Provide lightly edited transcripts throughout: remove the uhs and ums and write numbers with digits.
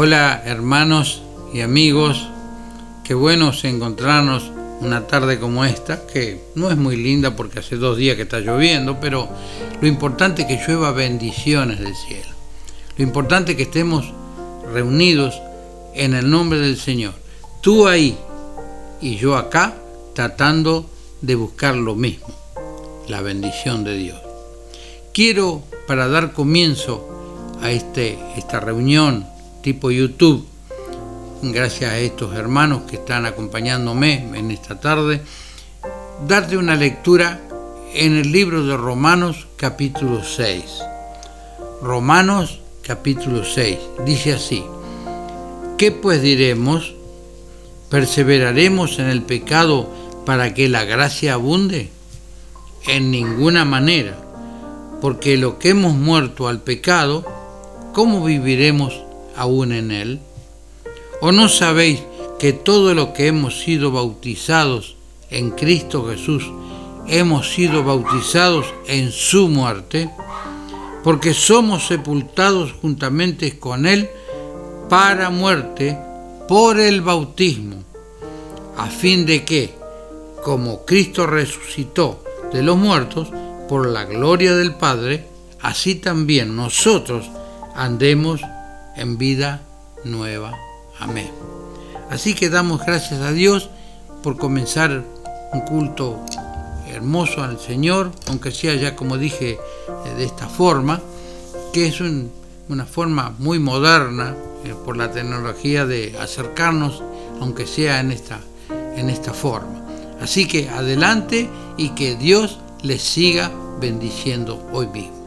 Hola hermanos y amigos, qué bueno encontrarnos una tarde como esta, que no es muy linda porque hace 2 días que está lloviendo, pero lo importante es que llueva bendiciones del cielo. Lo importante es que estemos reunidos en el nombre del Señor. Tú ahí y yo acá tratando de buscar lo mismo, la bendición de Dios. Quiero, para dar comienzo a esta reunión tipo YouTube, gracias a estos hermanos que están acompañándome en esta tarde, darte una lectura en el libro de Romanos capítulo 6. Romanos capítulo 6, dice así: ¿qué pues diremos? ¿Perseveraremos en el pecado para que la gracia abunde? En ninguna manera, porque lo que hemos muerto al pecado, ¿cómo viviremos aún en él? ¿O no sabéis que todo lo que hemos sido bautizados en Cristo Jesús, hemos sido bautizados en su muerte? Porque somos sepultados juntamente con él para muerte por el bautismo, a fin de que, como Cristo resucitó de los muertos por la gloria del Padre, así también nosotros andemos en vida nueva. Amén. Así que damos gracias a Dios por comenzar un culto hermoso al Señor, aunque sea ya, como dije, de esta forma, que es una forma muy moderna por la tecnología de acercarnos, aunque sea en esta forma. Así que adelante y que Dios les siga bendiciendo hoy mismo.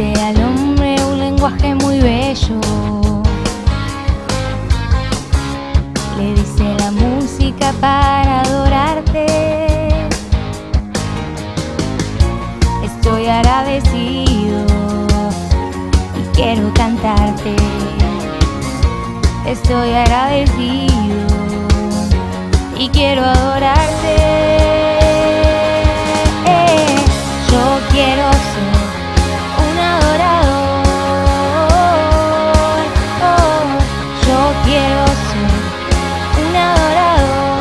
Al hombre un lenguaje muy bello, le dice la música para adorarte. Estoy agradecido y quiero cantarte. Estoy agradecido y quiero adorarte. Yo quiero ser un adorador, yo quiero ser un adorador.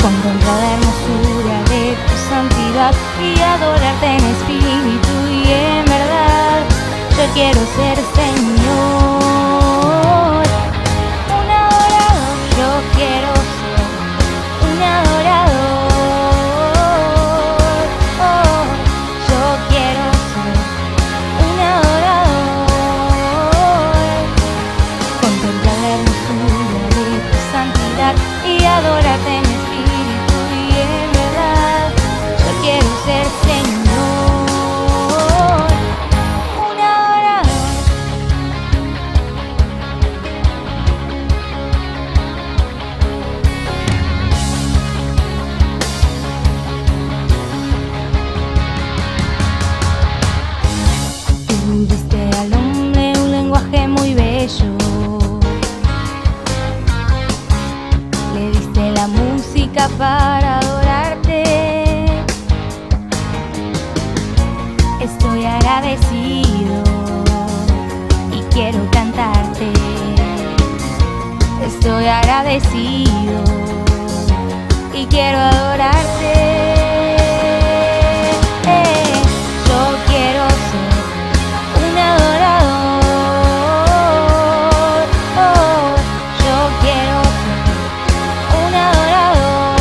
Contemplar la hermosura de tu santidad y adorarte en espíritu y en verdad. Yo quiero ser Señor, un adorador. Yo quiero ser un adorador. Y adorarte en espíritu y en verdad. Yo quiero ser Señor, un adorador. Tú diste al hombre un lenguaje muy bello, la música para adorarte. Estoy agradecido y quiero cantarte. Estoy agradecido y quiero adorarte. Yo quiero ser un adorador. Yo quiero un adorador.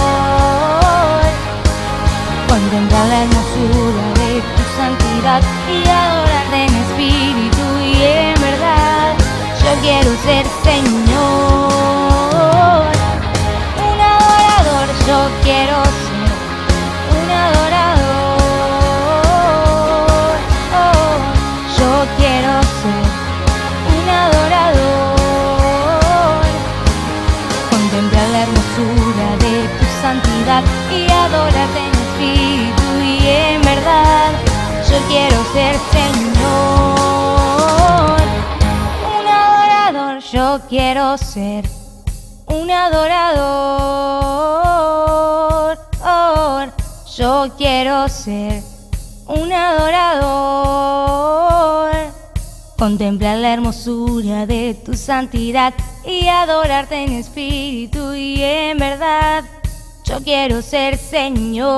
Contemplar la hermosura de tu santidad y adorarte en espíritu y en verdad. Yo quiero ser Señor, un adorador. Yo quiero ser santidad y adorarte en espíritu y en verdad. Yo quiero ser Señor, un adorador. Yo quiero ser un adorador. Yo quiero ser un adorador. Contemplar la hermosura de tu santidad y adorarte en espíritu y en verdad. Yo quiero ser Señor,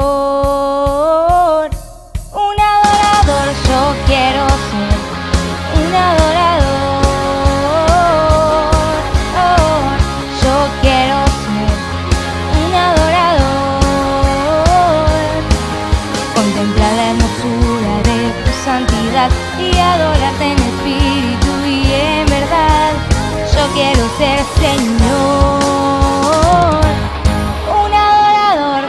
un adorador. Yo quiero ser un adorador. Yo quiero ser un adorador. Contemplar la hermosura de tu santidad y adorarte en espíritu y en verdad. Yo quiero ser Señor, un adorador.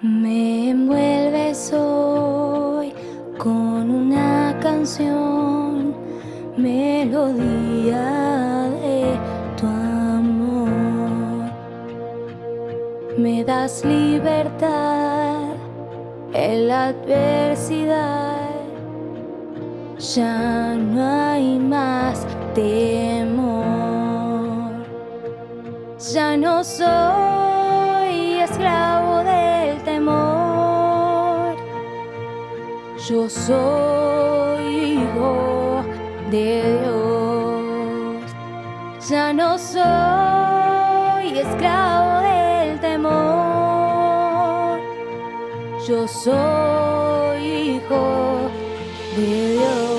Me envuelves hoy con una canción, melodía de tu amor. Me das libertad en la adversidad, ya no hay más temor. Ya no soy esclavo del temor, yo soy hijo de Dios. Ya no soy esclavo del temor, yo soy hijo de Dios.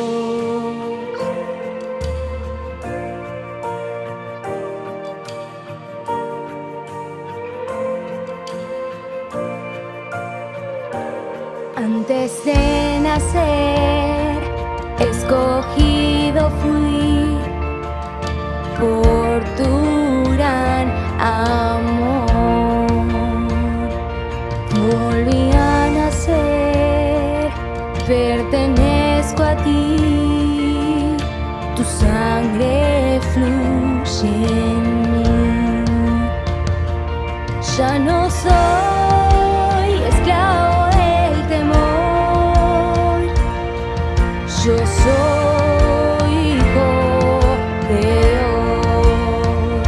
Antes de nacer, escogido fui por tu gran amor. Volví a nacer, pertenezco a ti, tu sangre fluye en mí. Ya no soy esclavo del temor, yo soy hijo de Dios.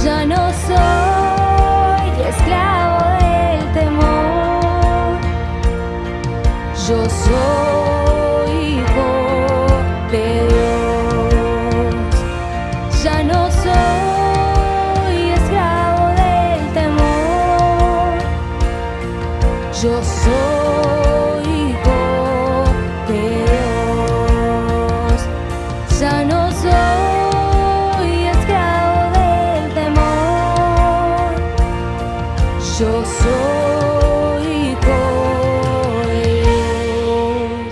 Ya no soy esclavo del temor, yo soy hijo de Dios. Ya no soy esclavo del temor, yo soy hijo de Dios. Ya no soy esclavo del temor, yo soy hijo de Dios.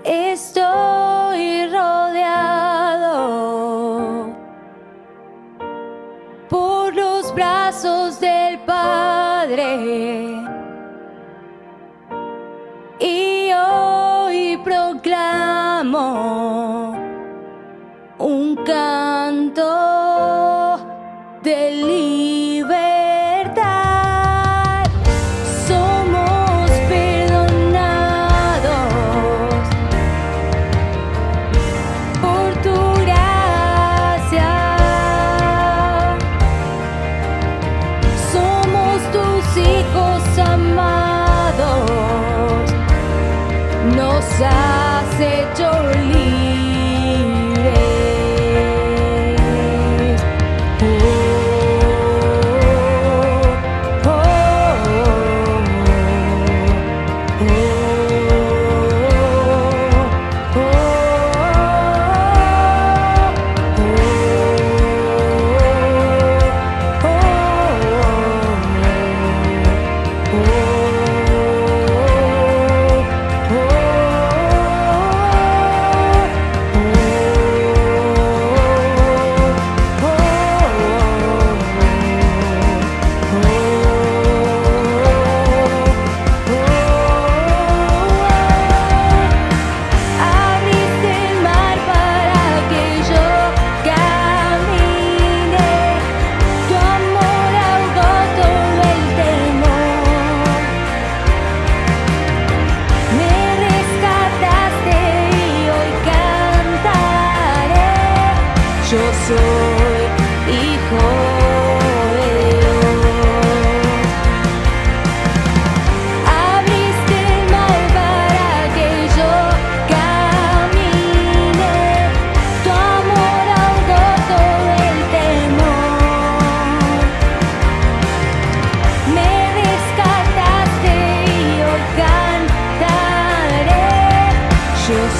Estoy rodeado por los brazos del Padre y hoy proclamo un canto de libertad. Somos perdonados por tu gracia. Somos tus hijos amados, nos has hecho libres. Oh, oh, oh, oh,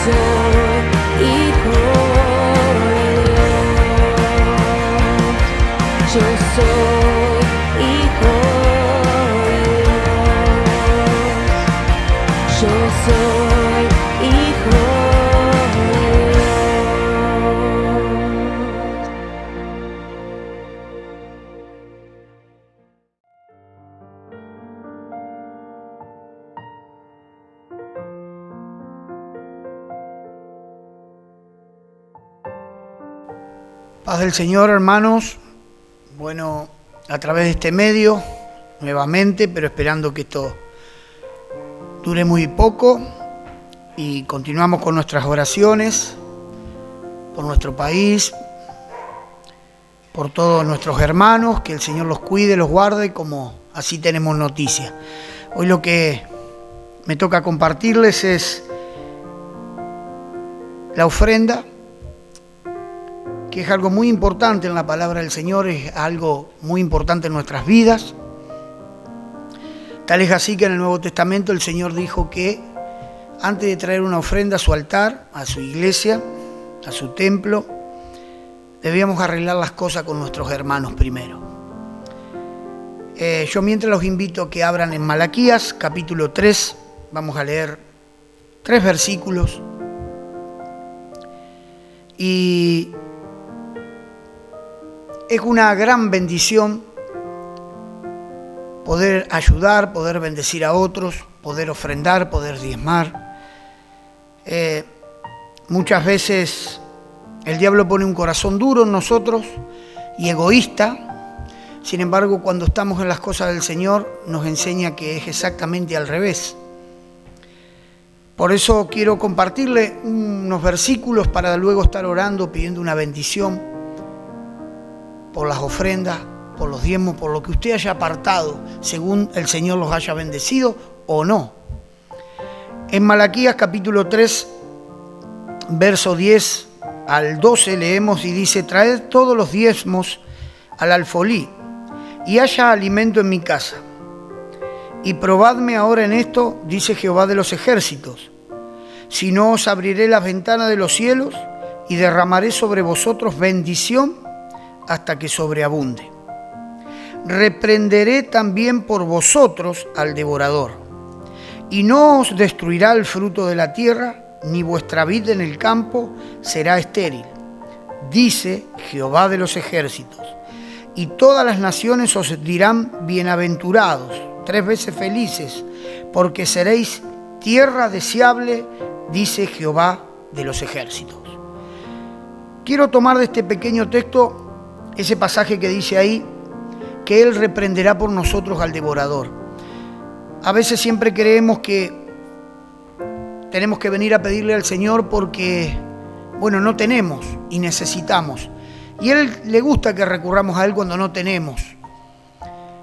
soy hijo de Dios. Yo soy hijo de Dios. Yo soy hijo de Dios. Paz del Señor, hermanos. Bueno, a través de este medio, nuevamente, pero esperando que esto dure muy poco, y continuamos con nuestras oraciones por nuestro país, por todos nuestros hermanos, que el Señor los cuide, los guarde, como así tenemos noticias. Hoy lo que me toca compartirles es la ofrenda, que es algo muy importante en la palabra del Señor, es algo muy importante en nuestras vidas. Tal es así que en el Nuevo Testamento el Señor dijo que antes de traer una ofrenda a su altar, a su iglesia, a su templo, debíamos arreglar las cosas con nuestros hermanos primero. Yo mientras los invito a que abran en Malaquías, capítulo 3, vamos a leer 3 versículos. Y es una gran bendición poder ayudar, poder bendecir a otros, poder ofrendar, poder diezmar. Muchas veces el diablo pone un corazón duro en nosotros y egoísta. Sin embargo, cuando estamos en las cosas del Señor, nos enseña que es exactamente al revés. Por eso quiero compartirle unos versículos para luego estar orando, pidiendo una bendición por las ofrendas, por los diezmos, por lo que usted haya apartado, según el Señor los haya bendecido o no. En Malaquías capítulo 3, verso 10 al 12 leemos y dice: traed todos los diezmos al alfolí y haya alimento en mi casa. Y probadme ahora en esto, dice Jehová de los ejércitos, si no os abriré las ventanas de los cielos y derramaré sobre vosotros bendición hasta que sobreabunde. Reprenderé también por vosotros al devorador, y no os destruirá el fruto de la tierra, ni vuestra vid en el campo será estéril, dice Jehová de los ejércitos. Y todas las naciones os dirán bienaventurados, 3 veces felices, porque seréis tierra deseable, dice Jehová de los ejércitos. Quiero tomar de este pequeño texto ese pasaje que dice ahí, que Él reprenderá por nosotros al devorador. A veces siempre creemos que tenemos que venir a pedirle al Señor porque, bueno, no tenemos y necesitamos. Y a Él le gusta que recurramos a Él cuando no tenemos.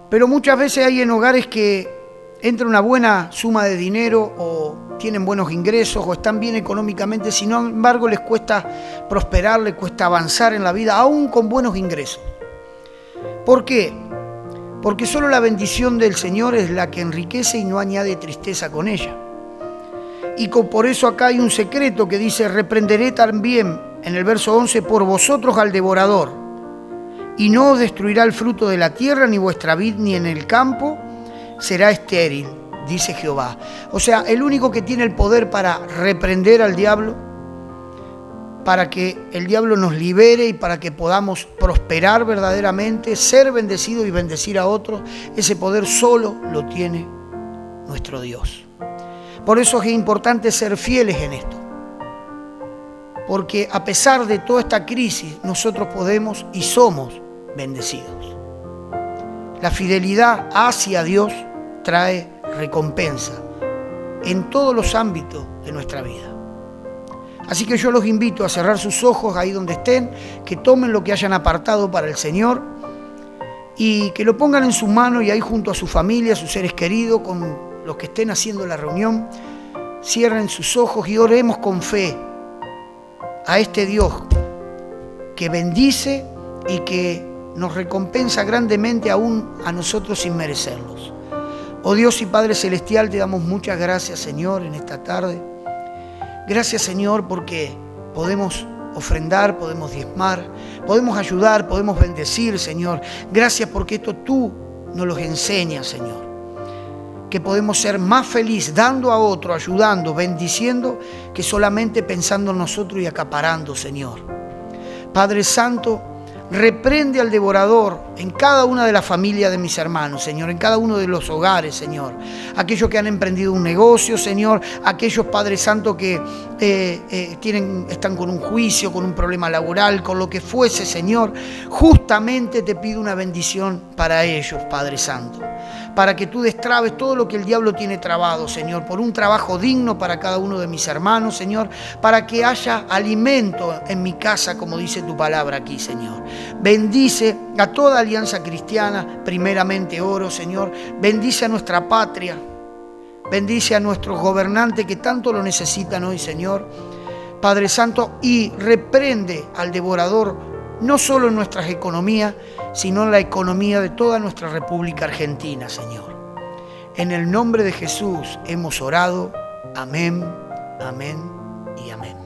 Pero muchas veces hay en hogares que entra una buena suma de dinero o tienen buenos ingresos o están bien económicamente, sin embargo les cuesta prosperar, les cuesta avanzar en la vida, aún con buenos ingresos. ¿Por qué? Porque solo la bendición del Señor es la que enriquece y no añade tristeza con ella. Y por eso acá hay un secreto que dice: reprenderé también, en el verso 11, por vosotros al devorador, y no os destruirá el fruto de la tierra, ni vuestra vid, ni en el campo será estéril, dice Jehová. O sea, el único que tiene el poder para reprender al diablo, para que el diablo nos libere y para que podamos prosperar verdaderamente, ser bendecidos y bendecir a otros, ese poder solo lo tiene nuestro Dios. Por eso es importante ser fieles en esto, porque a pesar de toda esta crisis, nosotros podemos y somos bendecidos. La fidelidad hacia Dios trae recompensa en todos los ámbitos de nuestra vida. Así que yo los invito a cerrar sus ojos ahí donde estén, que tomen lo que hayan apartado para el Señor y que lo pongan en sus manos, y ahí junto a su familia, a sus seres queridos, con los que estén haciendo la reunión, cierren sus ojos y oremos con fe a este Dios que bendice y que nos recompensa grandemente aún a nosotros sin merecerlos. Oh Dios y Padre Celestial, te damos muchas gracias, Señor, en esta tarde. Gracias, Señor, porque podemos ofrendar, podemos diezmar, podemos ayudar, podemos bendecir, Señor. Gracias porque esto tú nos lo enseñas, Señor. Que podemos ser más felices dando a otro, ayudando, bendiciendo, que solamente pensando en nosotros y acaparando, Señor. Padre Santo, reprende al devorador en cada una de las familias de mis hermanos, Señor, en cada uno de los hogares, Señor. Aquellos que han emprendido un negocio, Señor, aquellos, Padre Santo, que están con un juicio, con un problema laboral, con lo que fuese, Señor. Justamente te pido una bendición para ellos, Padre Santo, para que tú destrabes todo lo que el diablo tiene trabado, Señor, por un trabajo digno para cada uno de mis hermanos, Señor, para que haya alimento en mi casa, como dice tu palabra aquí, Señor. Bendice a toda alianza cristiana, primeramente oro, Señor. Bendice a nuestra patria, bendice a nuestros gobernantes que tanto lo necesitan hoy, Señor. Padre Santo, y reprende al devorador, no solo en nuestras economías, sino en la economía de toda nuestra República Argentina, Señor. En el nombre de Jesús hemos orado. Amén, amén y amén.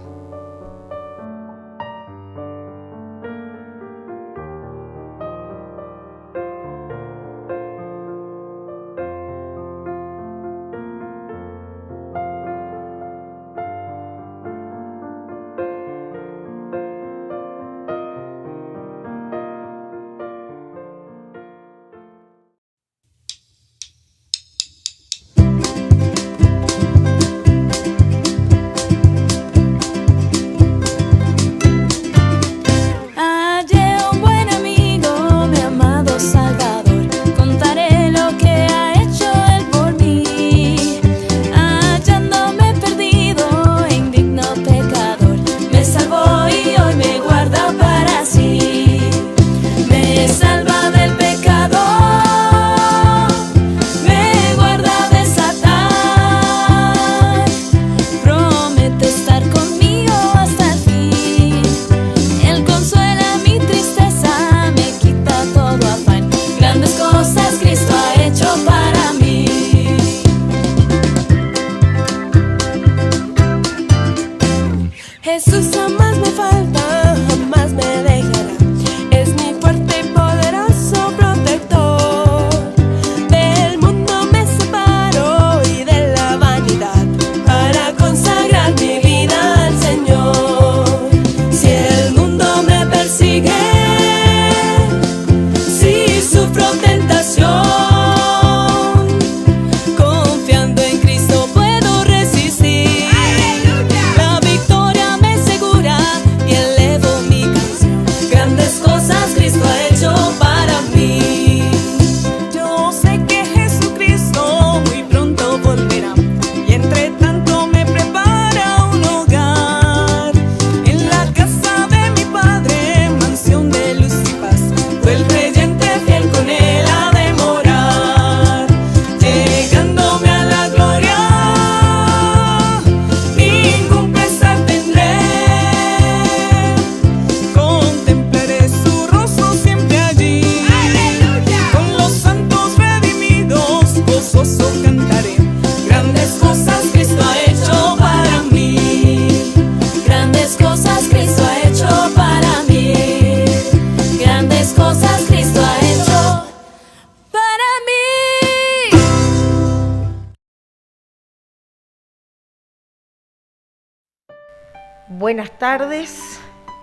Buenas tardes,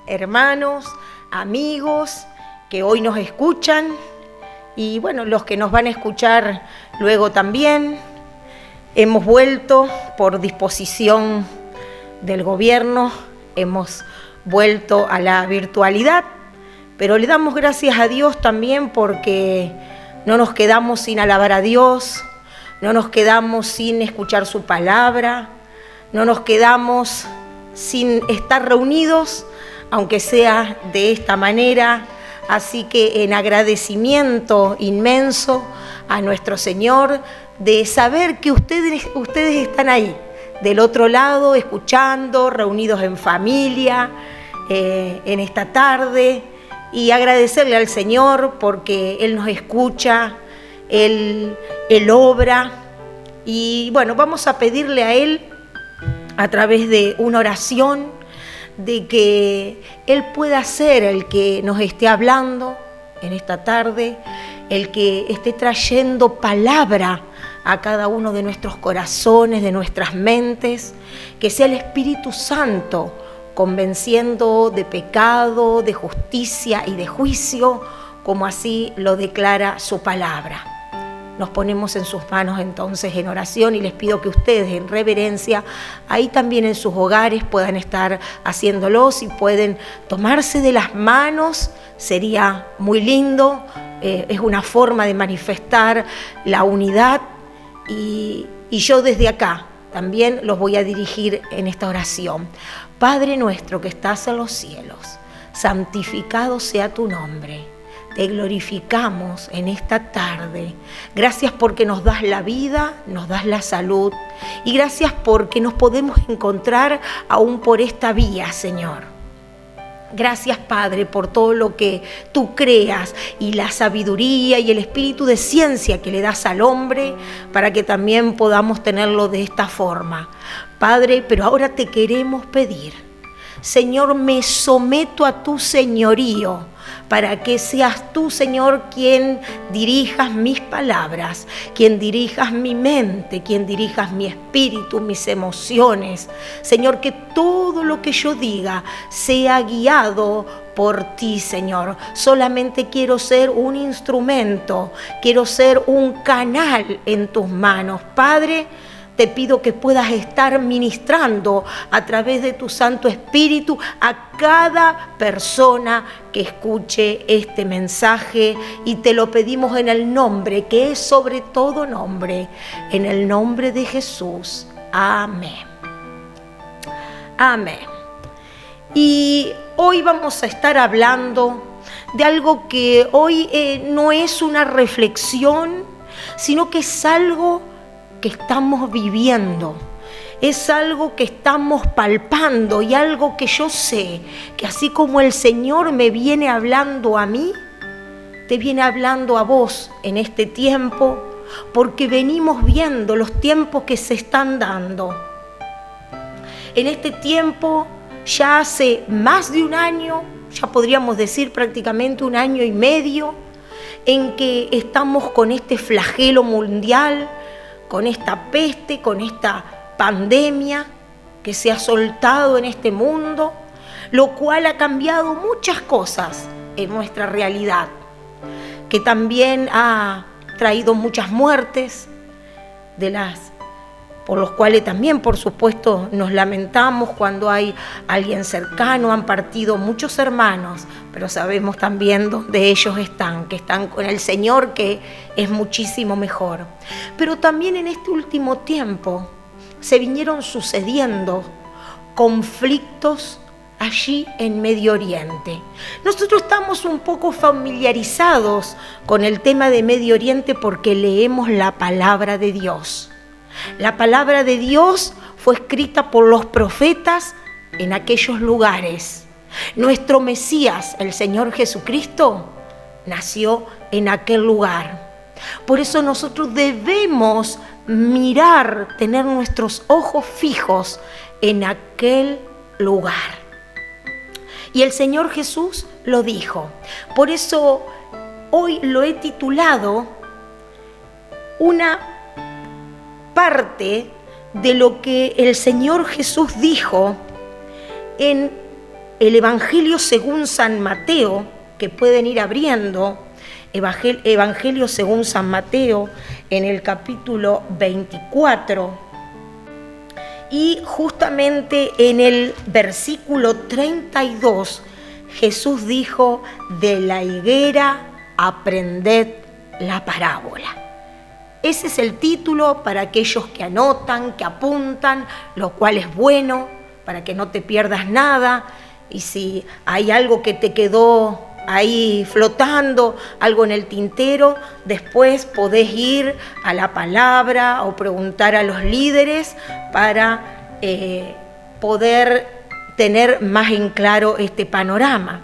hermanos, amigos que hoy nos escuchan y bueno, los que nos van a escuchar luego también. Hemos vuelto por disposición del gobierno, hemos vuelto a la virtualidad, pero le damos gracias a Dios también porque no nos quedamos sin alabar a Dios, no nos quedamos sin escuchar su palabra, no nos quedamos sin estar reunidos, aunque sea de esta manera. Así que en agradecimiento inmenso a nuestro Señor de saber que ustedes están ahí, del otro lado, escuchando, reunidos en familia, en esta tarde, y agradecerle al Señor porque Él nos escucha, Él obra, y bueno, vamos a pedirle a Él a través de una oración, de que Él pueda ser el que nos esté hablando en esta tarde, el que esté trayendo palabra a cada uno de nuestros corazones, de nuestras mentes, que sea el Espíritu Santo convenciendo de pecado, de justicia y de juicio, como así lo declara su palabra. Nos ponemos en sus manos entonces en oración y les pido que ustedes en reverencia, ahí también en sus hogares puedan estar haciéndolo. Si pueden tomarse de las manos, sería muy lindo. Es una forma de manifestar la unidad y yo desde acá también los voy a dirigir en esta oración. Padre nuestro que estás en los cielos, santificado sea tu nombre. Te glorificamos en esta tarde. Gracias porque nos das la vida, nos das la salud. Y gracias porque nos podemos encontrar aún por esta vía, Señor. Gracias, Padre, por todo lo que tú creas y la sabiduría y el espíritu de ciencia que le das al hombre para que también podamos tenerlo de esta forma. Padre, pero ahora te queremos pedir, Señor, me someto a tu señorío, para que seas tú, Señor, quien dirijas mis palabras, quien dirijas mi mente, quien dirijas mi espíritu, mis emociones. Señor, que todo lo que yo diga sea guiado por ti, Señor. Solamente quiero ser un instrumento, quiero ser un canal en tus manos, Padre. Te pido que puedas estar ministrando a través de tu Santo Espíritu a cada persona que escuche este mensaje, y te lo pedimos en el nombre que es sobre todo nombre, en el nombre de Jesús. Amén. Amén. Y hoy vamos a estar hablando de algo que hoy no es una reflexión, sino que es algo que estamos viviendo, es algo que estamos palpando y algo que yo sé que así como el Señor me viene hablando a mí, te viene hablando a vos en este tiempo, porque venimos viendo los tiempos que se están dando. En este tiempo, ya hace más de un año, ya podríamos decir prácticamente un año y medio, en que estamos con este flagelo mundial, con esta peste, con esta pandemia que se ha soltado en este mundo, lo cual ha cambiado muchas cosas en nuestra realidad, que también ha traído muchas muertes, por los cuales también, por supuesto, nos lamentamos cuando hay alguien cercano. Han partido muchos hermanos, pero sabemos también dónde ellos están, que están con el Señor, que es muchísimo mejor. Pero también en este último tiempo se vinieron sucediendo conflictos allí en Medio Oriente. Nosotros estamos un poco familiarizados con el tema de Medio Oriente porque leemos la palabra de Dios. La palabra de Dios fue escrita por los profetas en aquellos lugares. Nuestro Mesías, el Señor Jesucristo, nació en aquel lugar. Por eso nosotros debemos mirar, tener nuestros ojos fijos en aquel lugar. Y el Señor Jesús lo dijo. Por eso hoy lo he titulado una parte de lo que el Señor Jesús dijo en el Evangelio según San Mateo, que pueden ir abriendo, Evangelio según San Mateo, en el capítulo 24, y justamente en el versículo 32, Jesús dijo: de la higuera aprended la parábola. Ese es el título para aquellos que anotan, que apuntan, lo cual es bueno, para que no te pierdas nada. Y si hay algo que te quedó ahí flotando, algo en el tintero, después podés ir a la palabra o preguntar a los líderes para poder tener más en claro este panorama.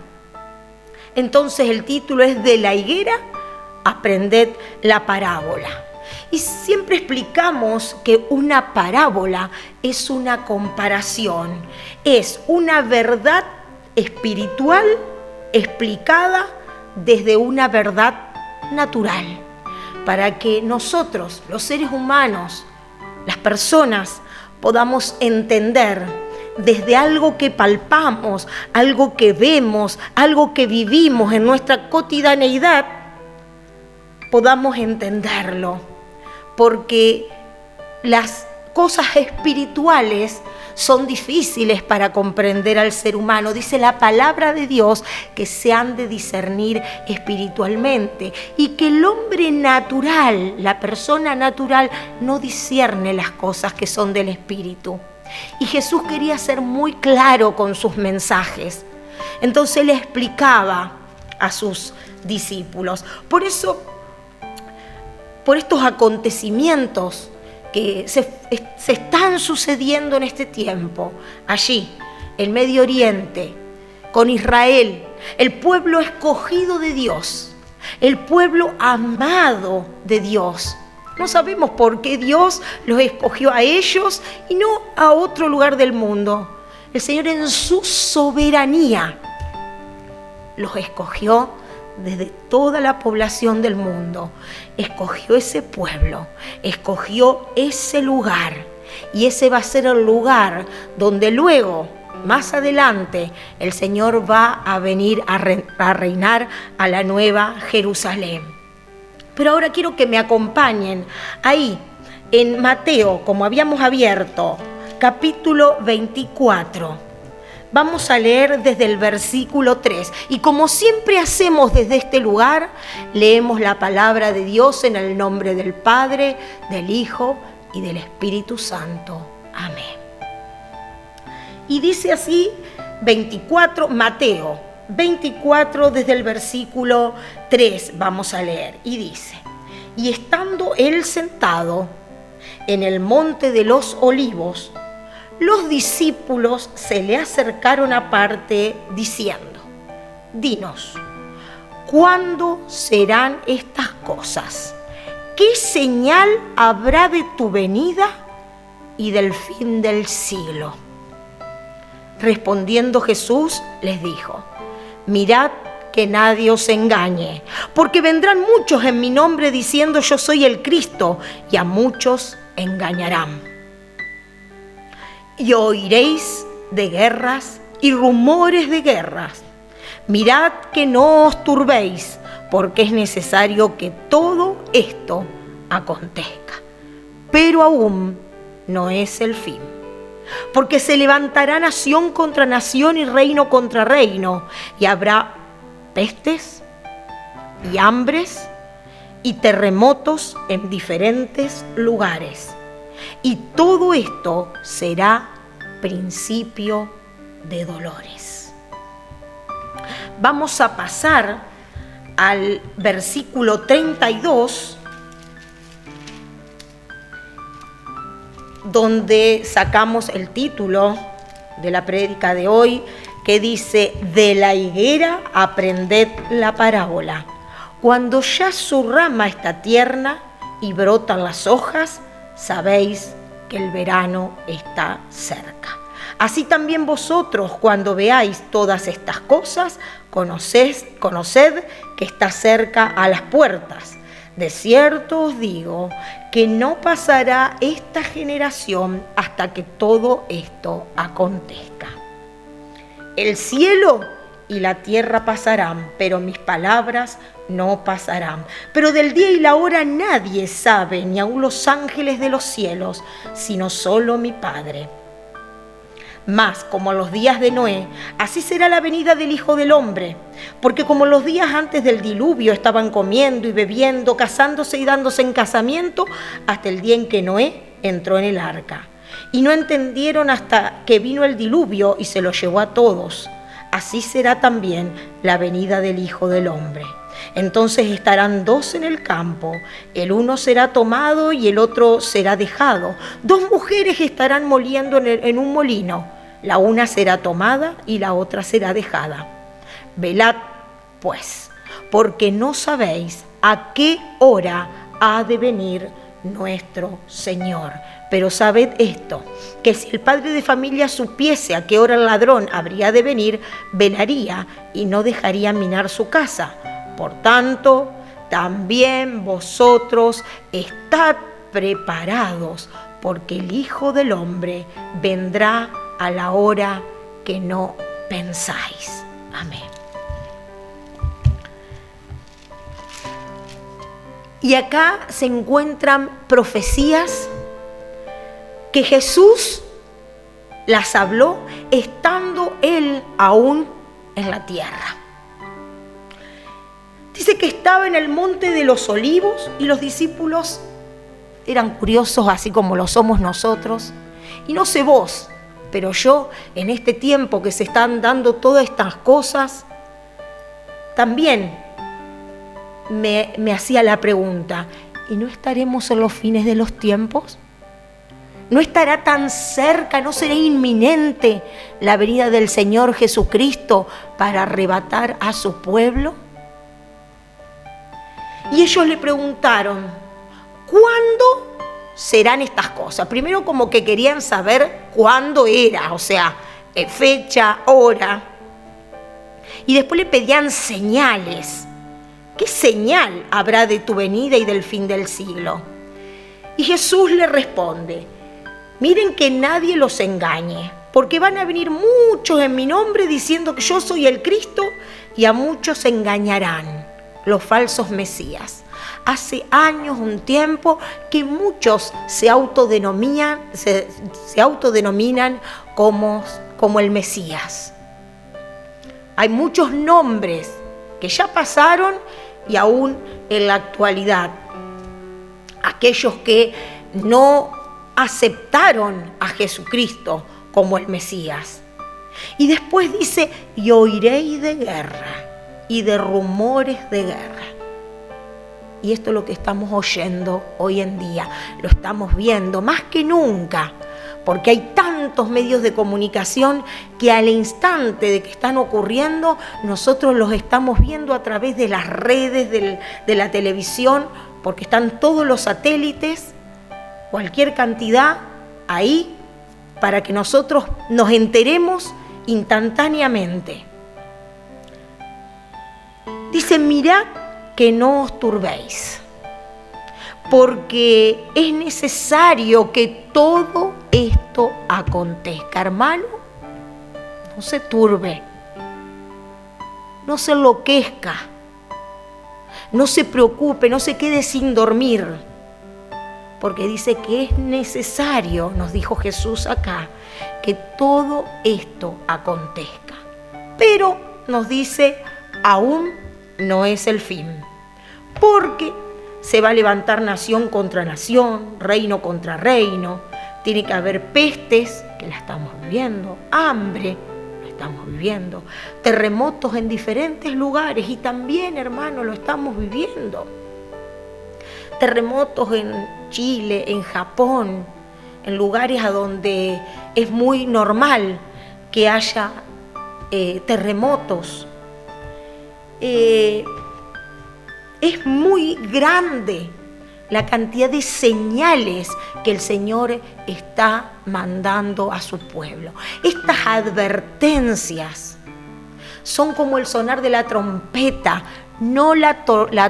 Entonces el título es: de la higuera aprended la parábola. Y siempre explicamos que una parábola es una comparación, es una verdad espiritual explicada desde una verdad natural, para que nosotros, los seres humanos, las personas, podamos entender desde algo que palpamos, algo que vemos, algo que vivimos en nuestra cotidianeidad, podamos entenderlo, porque las cosas espirituales son difíciles para comprender al ser humano. Dice la palabra de Dios que se han de discernir espiritualmente y que el hombre natural, la persona natural, no discierne las cosas que son del espíritu. Y Jesús quería ser muy claro con sus mensajes. Entonces le explicaba a sus discípulos. Por eso, por estos acontecimientos que se están sucediendo en este tiempo, allí, en Medio Oriente, con Israel, el pueblo escogido de Dios, el pueblo amado de Dios. No sabemos por qué Dios los escogió a ellos y no a otro lugar del mundo. El Señor en su soberanía los escogió desde toda la población del mundo. Escogió ese pueblo, escogió ese lugar, y ese va a ser el lugar donde luego, más adelante, el Señor va a venir a reinar a la nueva Jerusalén. Pero ahora quiero que me acompañen ahí en Mateo, como habíamos abierto, capítulo 24. Vamos a leer desde el versículo 3. Y como siempre hacemos desde este lugar, leemos la palabra de Dios en el nombre del Padre, del Hijo y del Espíritu Santo. Amén. Y dice así 24, Mateo 24 desde el versículo 3 vamos a leer. Y dice: y estando él sentado en el monte de los olivos, los discípulos se le acercaron aparte diciendo: dinos, ¿cuándo serán estas cosas? ¿Qué señal habrá de tu venida y del fin del siglo? Respondiendo Jesús les dijo: mirad que nadie os engañe, porque vendrán muchos en mi nombre diciendo yo soy el Cristo, y a muchos engañarán. Y oiréis de guerras y rumores de guerras. Mirad que no os turbéis, porque es necesario que todo esto acontezca. Pero aún no es el fin. Porque se levantará nación contra nación y reino contra reino, y habrá pestes y hambres y terremotos en diferentes lugares. Y todo esto será principio de dolores. Vamos a pasar al versículo 32, donde sacamos el título de la prédica de hoy, que dice: de la higuera aprended la parábola. Cuando ya su rama está tierna y brotan las hojas, sabéis que el verano está cerca. Así también vosotros, cuando veáis todas estas cosas, conoced que está cerca a las puertas. De cierto os digo que no pasará esta generación hasta que todo esto acontezca. El cielo y la tierra pasarán, pero mis palabras no pasarán. Pero del día y la hora nadie sabe, ni aun los ángeles de los cielos, sino solo mi Padre. Mas como los días de Noé, así será la venida del Hijo del Hombre. Porque como los días antes del diluvio estaban comiendo y bebiendo, casándose y dándose en casamiento, hasta el día en que Noé entró en el arca. Y no entendieron hasta que vino el diluvio y se lo llevó a todos. Así será también la venida del Hijo del Hombre. Entonces estarán dos en el campo, el uno será tomado y el otro será dejado. Dos mujeres estarán moliendo en un molino, la una será tomada y la otra será dejada. Velad, pues, porque no sabéis a qué hora ha de venir nuestro Señor. Pero sabed esto, que si el padre de familia supiese a qué hora el ladrón habría de venir, velaría y no dejaría minar su casa. Por tanto, también vosotros estad preparados, porque el Hijo del Hombre vendrá a la hora que no pensáis. Amén. Y acá se encuentran profecías que Jesús las habló estando Él aún en la tierra. Dice que estaba en el monte de los Olivos y los discípulos eran curiosos así como lo somos nosotros. Y no sé vos, pero yo en este tiempo que se están dando todas estas cosas, también me hacía la pregunta, ¿y no estaremos en los fines de los tiempos? ¿No estará tan cerca, no será inminente la venida del Señor Jesucristo para arrebatar a su pueblo? Y ellos le preguntaron, ¿cuándo serán estas cosas? Primero como que querían saber cuándo era, o sea, fecha, hora. Y después le pedían señales. ¿Qué señal habrá de tu venida y del fin del siglo? Y Jesús le responde, miren que nadie los engañe, porque van a venir muchos en mi nombre diciendo que yo soy el Cristo y a muchos se engañarán los falsos mesías. Hace años, un tiempo, que muchos se autodenominan como el Mesías. Hay muchos nombres que ya pasaron y aún en la actualidad. Aquellos que no aceptaron a Jesucristo como el Mesías. Y después dice, y oiréis de guerra y de rumores de guerra. Y esto es lo que estamos oyendo hoy en día, lo estamos viendo más que nunca, porque hay tantos medios de comunicación que al instante de que están ocurriendo, nosotros los estamos viendo a través de las redes, de la televisión, porque están todos los satélites, cualquier cantidad ahí, para que nosotros nos enteremos instantáneamente. Dice, mirad que no os turbéis, porque es necesario que todo esto acontezca. Hermano, no se turbe, no se enloquezca, no se preocupe, no se quede sin dormir, porque dice que es necesario, nos dijo Jesús acá, que todo esto acontezca. Pero nos dice, aún no es el fin, porque se va a levantar nación contra nación, reino contra reino, tiene que haber pestes, que la estamos viviendo, hambre, lo estamos viviendo, terremotos en diferentes lugares y también, hermano, lo estamos viviendo. Terremotos en Chile, en Japón, en lugares a donde es muy normal que haya terremotos. Es muy grande la cantidad de señales que el Señor está mandando a su pueblo. Estas advertencias son como el sonar de la trompeta, no la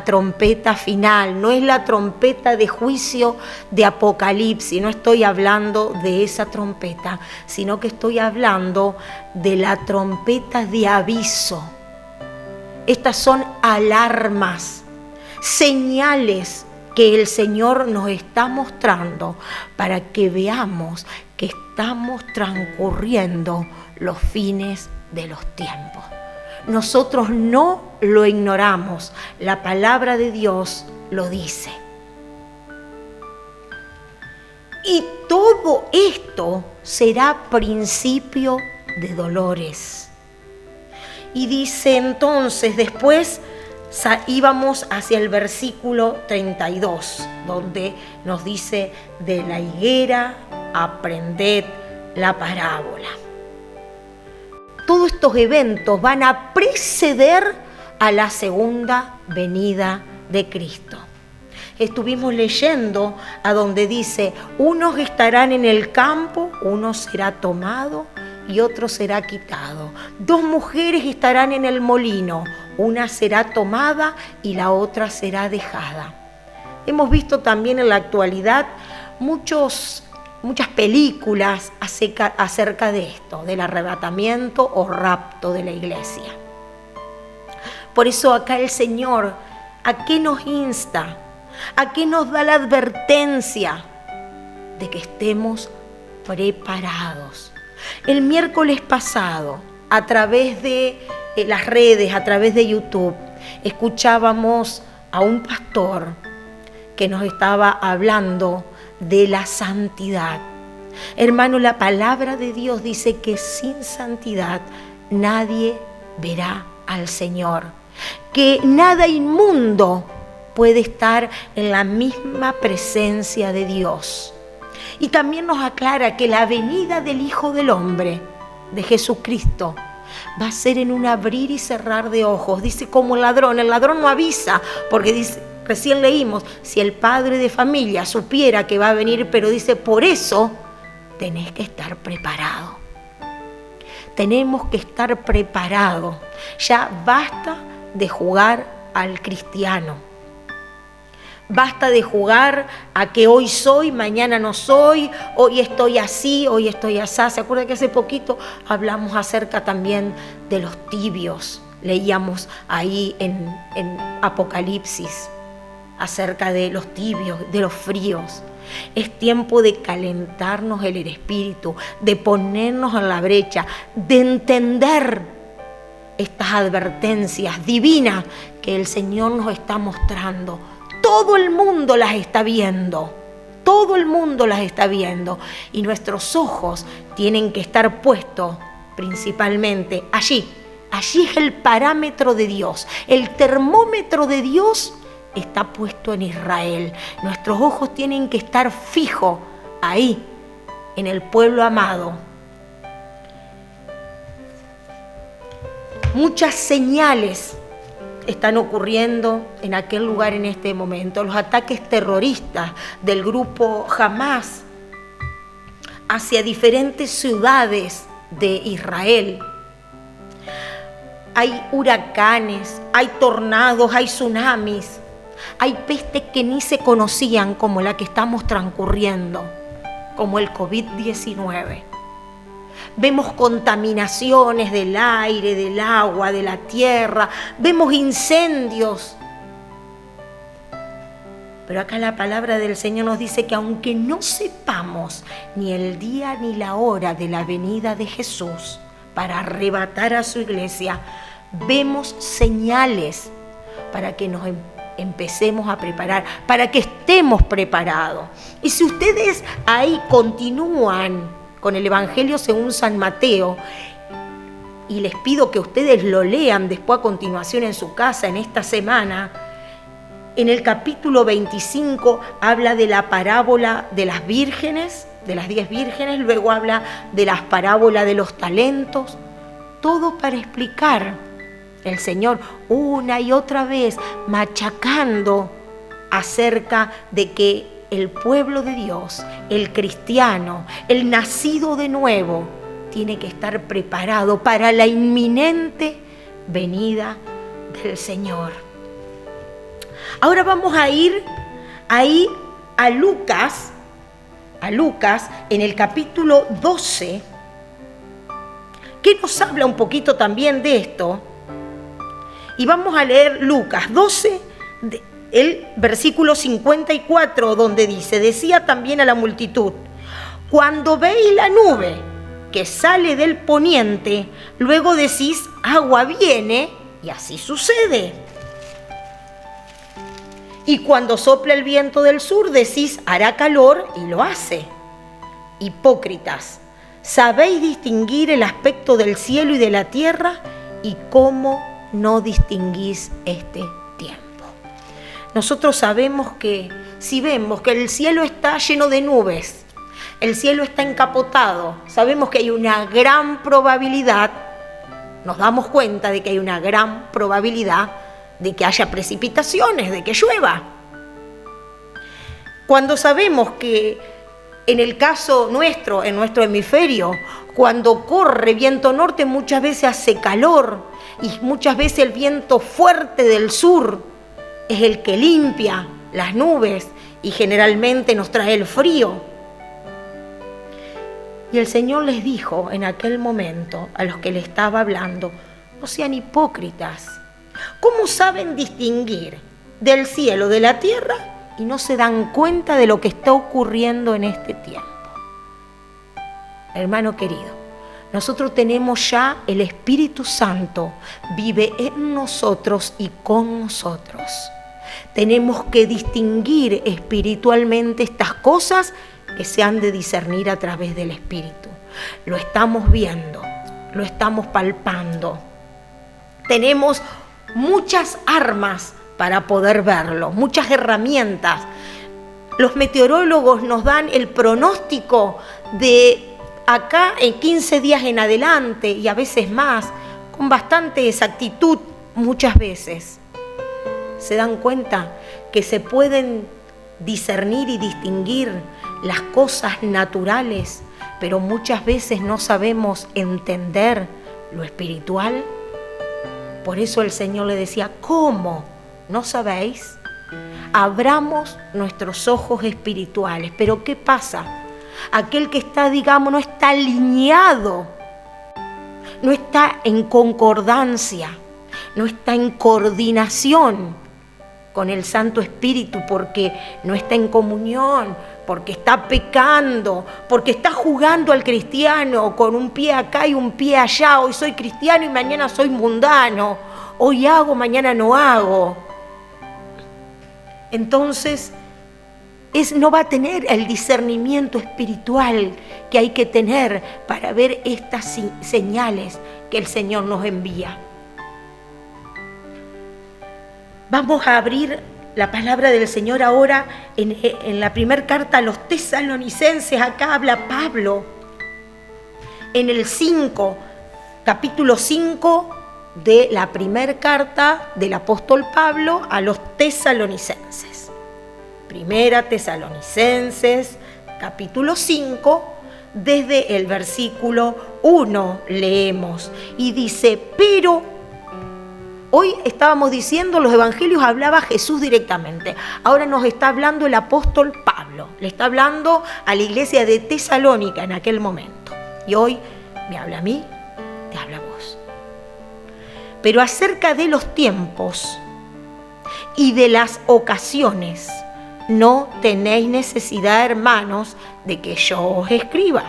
trompeta final, no es la trompeta de juicio de Apocalipsis, no estoy hablando de esa trompeta, sino que estoy hablando de la trompeta de aviso. Estas son alarmas, señales que el Señor nos está mostrando para que veamos que estamos transcurriendo los fines de los tiempos. Nosotros no lo ignoramos, la palabra de Dios lo dice. Y todo esto será principio de dolores. Y dice entonces, después íbamos hacia el versículo 32, donde nos dice, de la higuera aprended la parábola. Todos estos eventos van a preceder a la segunda venida de Cristo. estuvimos leyendo a donde dice, unos estarán en el campo, uno será tomado y otro será quitado. 2 mujeres estarán en el molino, una será tomada y la otra será dejada. Hemos visto también en la actualidad muchas películas acerca de esto, del arrebatamiento o rapto de la iglesia. Por eso acá el Señor, ¿a qué nos insta? ¿A qué nos da la advertencia? De que estemos preparados. El miércoles pasado, a través de las redes, a través de YouTube, escuchábamos a un pastor que nos estaba hablando de la santidad. Hermano, la palabra de Dios dice que sin santidad nadie verá al Señor, que nada inmundo puede estar en la misma presencia de Dios. Y también nos aclara que la venida del Hijo del Hombre, de Jesucristo, va a ser en un abrir y cerrar de ojos. Dice como el ladrón no avisa, porque dice, recién leímos, si el padre de familia supiera que va a venir, pero dice, por eso tenés que estar preparado. Tenemos que estar preparados. Ya basta de jugar al cristiano. Basta de jugar a que hoy soy, mañana no soy, hoy estoy así, hoy estoy asá. ¿Se acuerda que hace poquito hablamos acerca también de los tibios? Leíamos ahí en Apocalipsis acerca de los tibios, de los fríos. Es tiempo de calentarnos el espíritu, de ponernos en la brecha, de entender estas advertencias divinas que el Señor nos está mostrando. Todo el mundo las está viendo, todo el mundo las está viendo, y nuestros ojos tienen que estar puestos principalmente allí. Allí es el parámetro de Dios, el termómetro de Dios está puesto en Israel. Nuestros ojos tienen que estar fijos ahí, en el pueblo amado. Muchas señales están ocurriendo en aquel lugar en este momento. Los ataques terroristas del grupo Hamas hacia diferentes ciudades de Israel. Hay huracanes, hay tornados, hay tsunamis, hay pestes que ni se conocían como la que estamos transcurriendo, como el COVID-19. Vemos contaminaciones del aire, del agua, de la tierra, vemos incendios. Pero acá la palabra del Señor nos dice que aunque no sepamos ni el día ni la hora de la venida de Jesús para arrebatar a su iglesia, vemos señales para que nos empecemos a preparar, para que estemos preparados. Y si ustedes ahí continúan con el Evangelio según San Mateo, y les pido que ustedes lo lean después a continuación en su casa en esta semana, en el capítulo 25 habla de la parábola de las vírgenes, de las 10 vírgenes, luego habla de las parábolas de los talentos, todo para explicar el Señor una y otra vez machacando acerca de que el pueblo de Dios, el cristiano, el nacido de nuevo, tiene que estar preparado para la inminente venida del Señor. Ahora vamos a ir ahí a Lucas en el capítulo 12, que nos habla un poquito también de esto. Y vamos a leer Lucas 12, el versículo 54, donde dice, decía también a la multitud, cuando veis la nube que sale del poniente, luego decís, agua viene, y así sucede. Y cuando sopla el viento del sur, decís, hará calor, y lo hace. Hipócritas, ¿sabéis distinguir el aspecto del cielo y de la tierra? ¿Y cómo no distinguís este tiempo? Nosotros sabemos que si vemos que el cielo está lleno de nubes, el cielo está encapotado, sabemos que hay una gran probabilidad, nos damos cuenta de que hay una gran probabilidad de que haya precipitaciones, de que llueva. Cuando sabemos que en el caso nuestro, en nuestro hemisferio, cuando corre viento norte muchas veces hace calor y muchas veces el viento fuerte del sur es el que limpia las nubes y generalmente nos trae el frío. Y el Señor les dijo en aquel momento a los que le estaba hablando: no sean hipócritas. ¿Cómo saben distinguir del cielo de la tierra y no se dan cuenta de lo que está ocurriendo en este tiempo? Hermano querido, nosotros tenemos ya el Espíritu Santo, vive en nosotros y con nosotros. Tenemos que distinguir espiritualmente estas cosas que se han de discernir a través del Espíritu. Lo estamos viendo, lo estamos palpando. Tenemos muchas armas para poder verlo, muchas herramientas. Los meteorólogos nos dan el pronóstico de acá en 15 días en adelante y a veces más, con bastante exactitud muchas veces. ¿Se dan cuenta que se pueden discernir y distinguir las cosas naturales, pero muchas veces no sabemos entender lo espiritual? Por eso el Señor le decía: ¿cómo? ¿No sabéis? Abramos nuestros ojos espirituales. Pero ¿qué pasa? Aquel que está, digamos, no está alineado, no está en concordancia, no está en coordinación con el Santo Espíritu, porque no está en comunión, porque está pecando, porque está jugando al cristiano con un pie acá y un pie allá. Hoy soy cristiano y mañana soy mundano. Hoy hago, mañana no hago. Entonces, no va a tener el discernimiento espiritual que hay que tener para ver estas señales que el Señor nos envía. Vamos a abrir la palabra del Señor ahora en la primera carta a los tesalonicenses. Acá habla Pablo en el 5, capítulo 5 de la primera carta del apóstol Pablo a los tesalonicenses. Primera Tesalonicenses, capítulo 5, desde el versículo 1 leemos y dice: pero hoy estábamos diciendo, los evangelios hablaba Jesús directamente. Ahora nos está hablando el apóstol Pablo. Le está hablando a la iglesia de Tesalónica en aquel momento. Y hoy me habla a mí, te habla a vos. Pero acerca de los tiempos y de las ocasiones, no tenéis necesidad, hermanos, de que yo os escriba.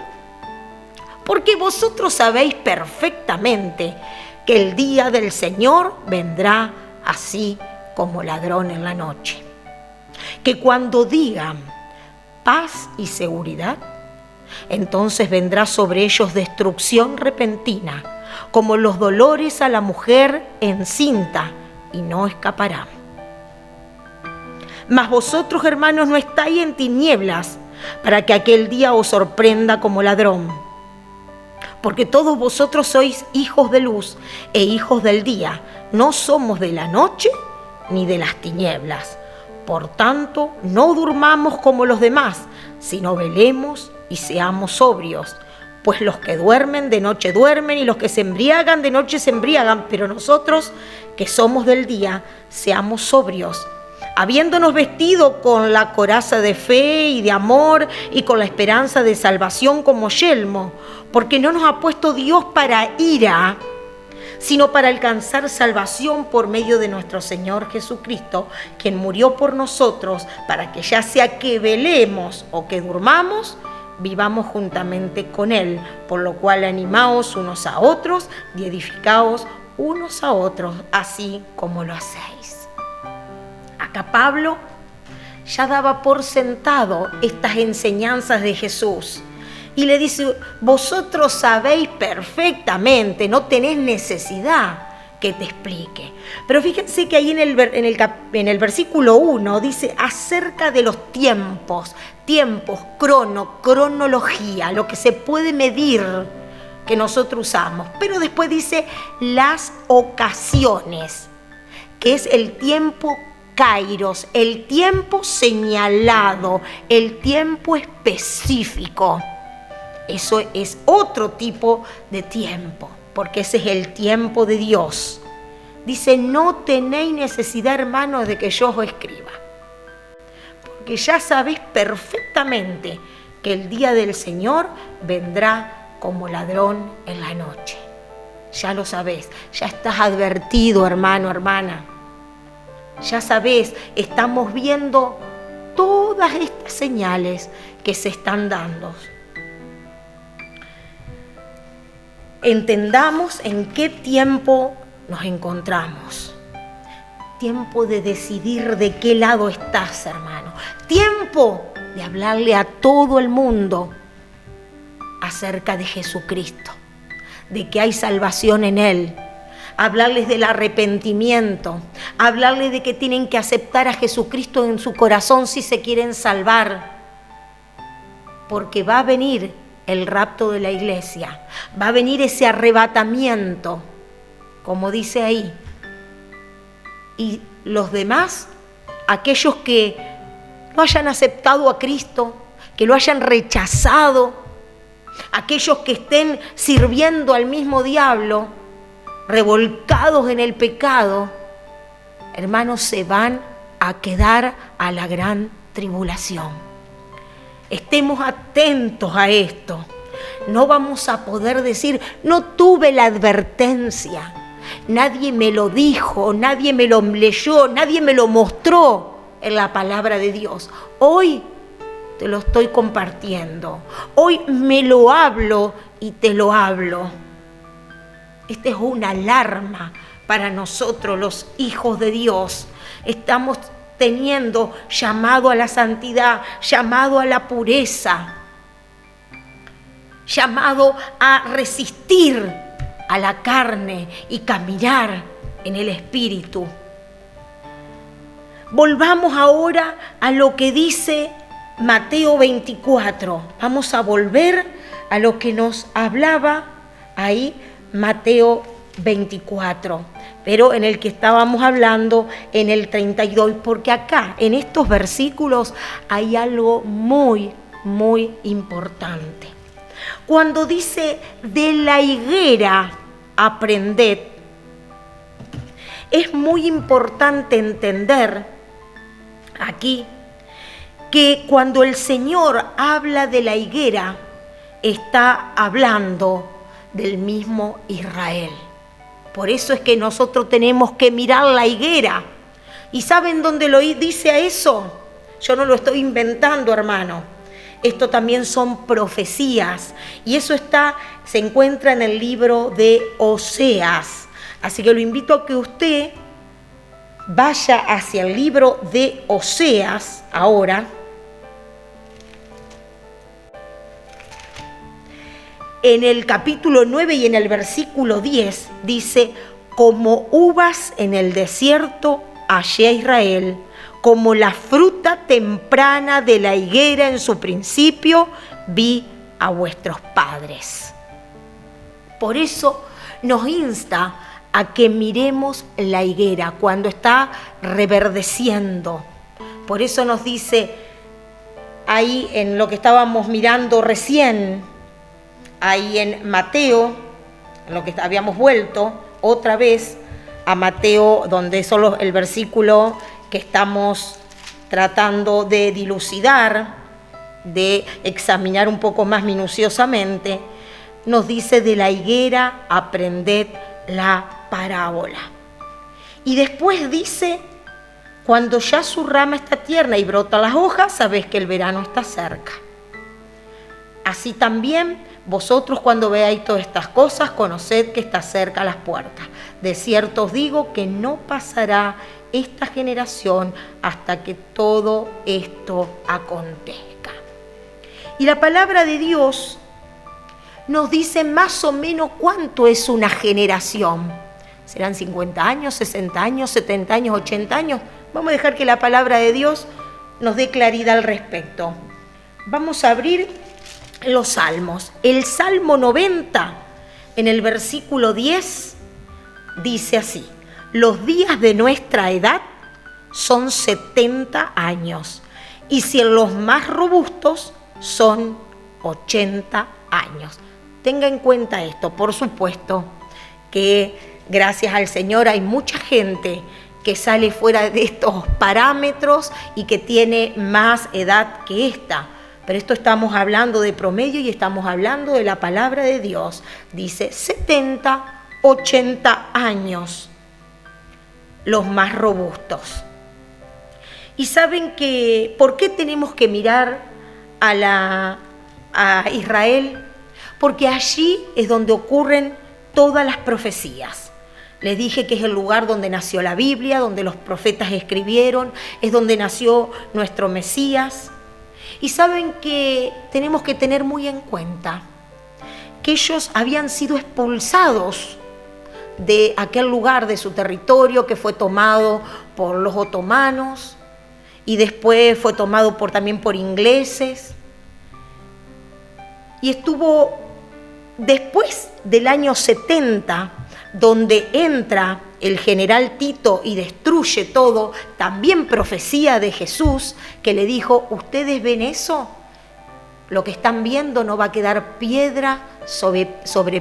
Porque vosotros sabéis perfectamente que el día del Señor vendrá así como ladrón en la noche. Que cuando digan paz y seguridad, entonces vendrá sobre ellos destrucción repentina, como los dolores a la mujer encinta, y no escaparán. Mas vosotros, hermanos, no estáis en tinieblas, para que aquel día os sorprenda como ladrón. Porque todos vosotros sois hijos de luz e hijos del día. No somos de la noche ni de las tinieblas. Por tanto, no durmamos como los demás, sino velemos y seamos sobrios. Pues los que duermen de noche duermen y los que se embriagan de noche se embriagan. Pero nosotros, que somos del día, seamos sobrios, habiéndonos vestido con la coraza de fe y de amor y con la esperanza de salvación como yelmo, porque no nos ha puesto Dios para ira, sino para alcanzar salvación por medio de nuestro Señor Jesucristo, quien murió por nosotros, para que ya sea que velemos o que durmamos, vivamos juntamente con Él, por lo cual animaos unos a otros y edificaos unos a otros, así como lo hacéis. Acá Pablo ya daba por sentado estas enseñanzas de Jesús y le dice: vosotros sabéis perfectamente, no tenés necesidad que te explique. Pero fíjense que ahí en el versículo 1 dice acerca de los tiempos, cronología, lo que se puede medir que nosotros usamos. Pero después dice las ocasiones, que es el tiempo Kairos, el tiempo señalado, el tiempo específico. Eso es otro tipo de tiempo, porque ese es el tiempo de Dios. Dice, no tenéis necesidad, hermanos, de que yo os escriba, porque ya sabéis perfectamente que el día del Señor vendrá como ladrón en la noche. Ya lo sabés, ya estás advertido, hermano, hermana. Ya sabés, estamos viendo todas estas señales que se están dando. Entendamos en qué tiempo nos encontramos. Tiempo de decidir de qué lado estás, hermano. Tiempo de hablarle a todo el mundo acerca de Jesucristo, de que hay salvación en Él. Hablarles del arrepentimiento, hablarles de que tienen que aceptar a Jesucristo en su corazón si se quieren salvar, porque va a venir el rapto de la iglesia, va a venir ese arrebatamiento, como dice ahí, y los demás, aquellos que no hayan aceptado a Cristo, que lo hayan rechazado, aquellos que estén sirviendo al mismo diablo, revolcados en el pecado, hermanos, se van a quedar a la gran tribulación. Estemos atentos a esto. No vamos a poder decir, no tuve la advertencia, nadie me lo dijo, nadie me lo leyó, nadie me lo mostró en la palabra de Dios. Hoy te lo estoy compartiendo, hoy me lo hablo y te lo hablo. Esta es una alarma para nosotros, los hijos de Dios. Estamos teniendo llamado a la santidad, llamado a la pureza, llamado a resistir a la carne y caminar en el Espíritu. Volvamos ahora a lo que dice Mateo 24. Vamos a volver a lo que nos hablaba ahí Mateo 24, pero en el que estábamos hablando en el 32, porque acá en estos versículos hay algo muy, muy importante. Cuando dice de la higuera aprended, es muy importante entender aquí que cuando el Señor habla de la higuera, está hablando del mismo Israel. Por eso es que nosotros tenemos que mirar la higuera. ¿Y saben dónde lo dice a eso? Yo no lo estoy inventando, hermano. Esto también son profecías. Y eso se encuentra en el libro de Oseas. Así que lo invito a que usted vaya hacia el libro de Oseas ahora. En el capítulo 9 y en el versículo 10 dice, como uvas en el desierto hallé a Israel, como la fruta temprana de la higuera en su principio vi a vuestros padres. Por eso nos insta a que miremos la higuera cuando está reverdeciendo. Por eso nos dice ahí en lo que estábamos mirando recién, ahí en Mateo, en lo que habíamos vuelto otra vez a Mateo, donde es solo el versículo que estamos tratando de dilucidar, de examinar un poco más minuciosamente, nos dice de la higuera aprended la parábola. Y después dice, cuando ya su rama está tierna y brota las hojas, sabés que el verano está cerca. Así también vosotros cuando veáis todas estas cosas, conoced que está cerca las puertas. De cierto os digo que no pasará esta generación hasta que todo esto acontezca. Y la palabra de Dios nos dice más o menos cuánto es una generación. ¿Serán 50 años, 60 años, 70 años, 80 años? Vamos a dejar que la palabra de Dios nos dé claridad al respecto. Vamos a abrir los salmos. El Salmo 90, en el versículo 10, dice así: los días de nuestra edad son 70 años. Y si en los más robustos son 80 años. Tenga en cuenta esto. Por supuesto que gracias al Señor hay mucha gente que sale fuera de estos parámetros y que tiene más edad que esta. Pero esto estamos hablando de promedio y estamos hablando de la palabra de Dios. Dice 70, 80 años, los más robustos. Y saben que, ¿por qué tenemos que mirar a Israel? Porque allí es donde ocurren todas las profecías. Les dije que es el lugar donde nació la Biblia, donde los profetas escribieron, es donde nació nuestro Mesías. Y saben que tenemos que tener muy en cuenta que ellos habían sido expulsados de aquel lugar, de su territorio, que fue tomado por los otomanos y después fue tomado también por ingleses. Y estuvo después del año 70, donde entra el general Tito y destruye todo, también profecía de Jesús, que le dijo: ¿ustedes ven eso? Lo que están viendo no va a quedar piedra sobre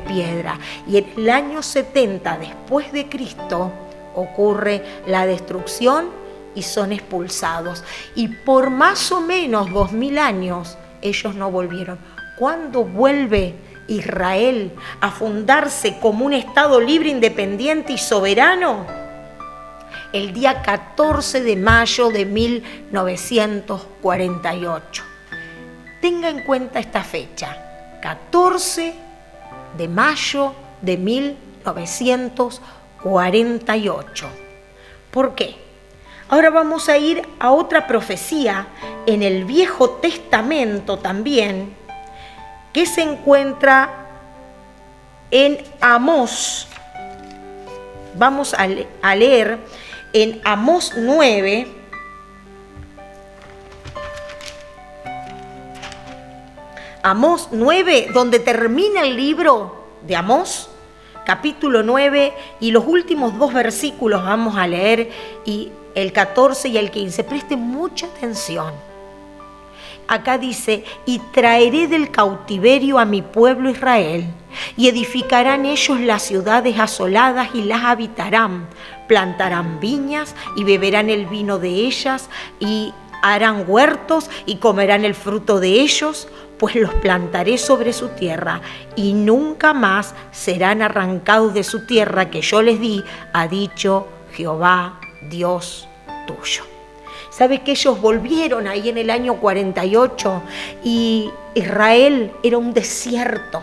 piedra. Y en el año 70 después de Cristo ocurre la destrucción y son expulsados. Y por más o menos 2000 años ellos no volvieron. ¿Cuándo vuelve Israel a fundarse como un Estado libre, independiente y soberano? El día 14 de mayo de 1948. Tenga en cuenta esta fecha, 14 de mayo de 1948. ¿Por qué? Ahora vamos a ir a otra profecía en el Viejo Testamento también, que se encuentra en Amós. Vamos a leer en Amós 9. Amós 9, donde termina el libro de Amós, capítulo 9, y los últimos 2 versículos vamos a leer, y el 14 y el 15. Presten mucha atención. Acá dice: y traeré del cautiverio a mi pueblo Israel, y edificarán ellos las ciudades asoladas y las habitarán, plantarán viñas y beberán el vino de ellas, y harán huertos y comerán el fruto de ellos, pues los plantaré sobre su tierra, y nunca más serán arrancados de su tierra que yo les di, ha dicho Jehová, Dios tuyo. ¿Sabe que ellos volvieron ahí en el año 48 y Israel era un desierto?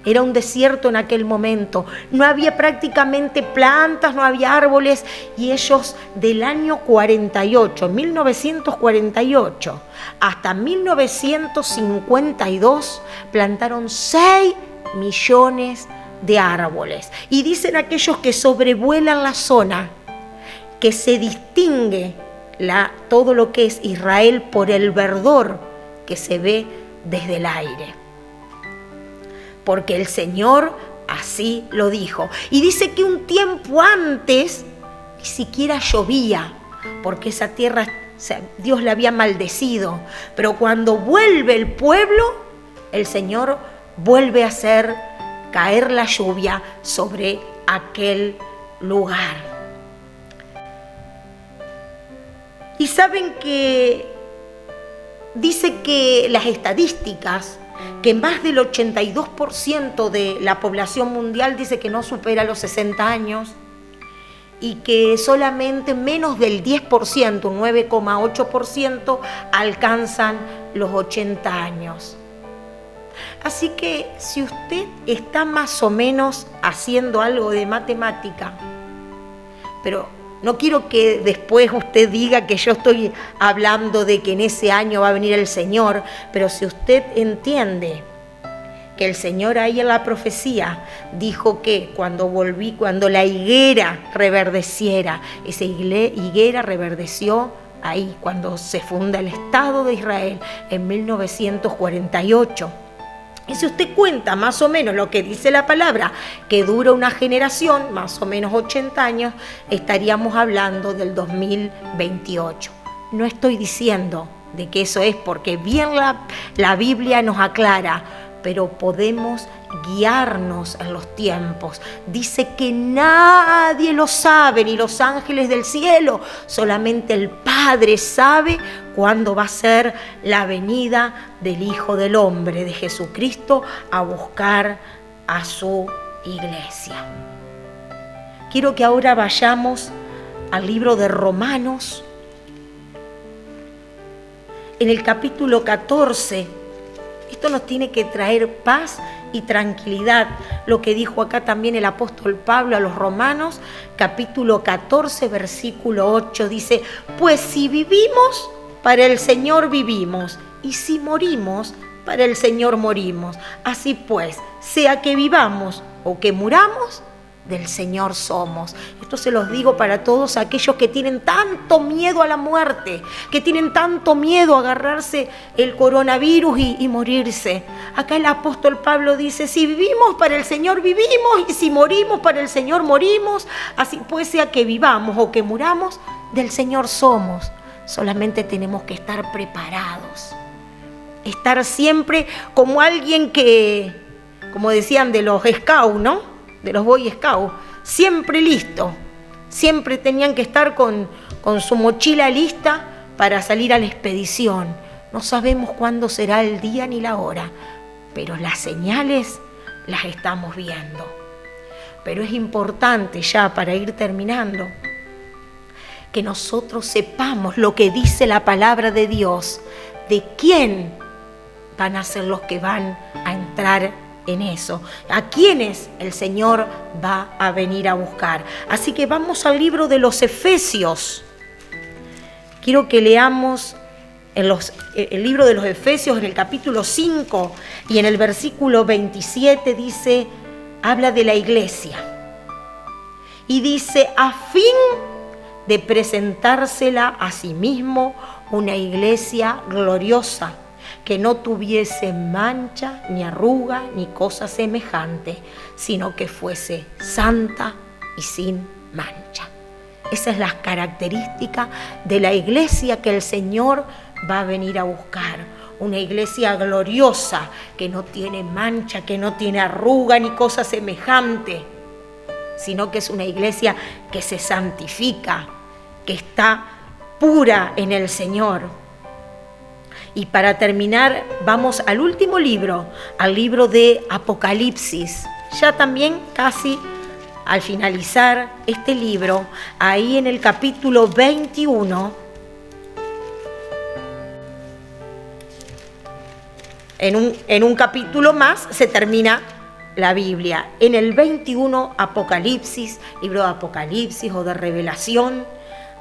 Era un desierto en aquel momento. No había prácticamente plantas, no había árboles, y ellos del año 48, 1948, hasta 1952 plantaron 6 millones de árboles. Y dicen aquellos que sobrevuelan la zona que se distingue todo lo que es Israel por el verdor que se ve desde el aire. Porque el Señor así lo dijo. Y dice que un tiempo antes ni siquiera llovía, porque esa tierra Dios la había maldecido. Pero cuando vuelve el pueblo, el Señor vuelve a hacer caer la lluvia sobre aquel lugar. Y saben que dice que las estadísticas, que más del 82% de la población mundial dice que no supera los 60 años y que solamente menos del 10%, un 9,8%, alcanzan los 80 años. Así que si usted está más o menos haciendo algo de matemática, pero no quiero que después usted diga que yo estoy hablando de que en ese año va a venir el Señor, pero si usted entiende que el Señor ahí en la profecía dijo que cuando la higuera reverdeciera, esa higuera reverdeció ahí cuando se funda el Estado de Israel en 1948. Y si usted cuenta más o menos lo que dice la palabra, que dura una generación, más o menos 80 años, estaríamos hablando del 2028. No estoy diciendo de que eso es, porque bien la Biblia nos aclara, pero podemos guiarnos en los tiempos. Dice que nadie lo sabe, ni los ángeles del cielo, solamente el Padre sabe cuándo va a ser la venida del Hijo del Hombre, de Jesucristo, a buscar a su iglesia. Quiero que ahora vayamos al libro de Romanos, en el capítulo 14. Esto nos tiene que traer paz y tranquilidad. Lo que dijo acá también el apóstol Pablo a los Romanos, capítulo 14, versículo 8, dice: pues si vivimos, para el Señor vivimos, y si morimos, para el Señor morimos. Así pues, sea que vivamos o que muramos, del Señor somos. Esto se los digo para todos aquellos que tienen tanto miedo a la muerte, que tienen tanto miedo a agarrarse el coronavirus y morirse. Acá el apóstol Pablo dice: si vivimos, para el Señor vivimos, y si morimos, para el Señor morimos. Así pues, sea que vivamos o que muramos, del Señor somos. Solamente tenemos que estar preparados, estar siempre como alguien que, como decían de los scouts, ¿no?, de los Boy Scouts, siempre listo. Siempre tenían que estar con su mochila lista para salir a la expedición. No sabemos cuándo será el día ni la hora, pero las señales las estamos viendo. Pero es importante, ya para ir terminando, que nosotros sepamos lo que dice la palabra de Dios, de quién van a ser los que van a entrar en eso, a quienes el Señor va a venir a buscar. Así que vamos al libro de los Efesios. Quiero que leamos el libro de los Efesios en el capítulo 5 y en el versículo 27 dice, habla de la iglesia. Y dice: a fin de presentársela a sí mismo una iglesia gloriosa, que no tuviese mancha, ni arruga, ni cosa semejante, sino que fuese santa y sin mancha. Esa es la característica de la iglesia que el Señor va a venir a buscar. Una iglesia gloriosa, que no tiene mancha, que no tiene arruga, ni cosa semejante, sino que es una iglesia que se santifica, que está pura en el Señor. Y para terminar, vamos al último libro, al libro de Apocalipsis. Ya también casi al finalizar este libro, ahí en el capítulo 21, en un capítulo más se termina la Biblia. En el 21, Apocalipsis, libro de Apocalipsis o de Revelación,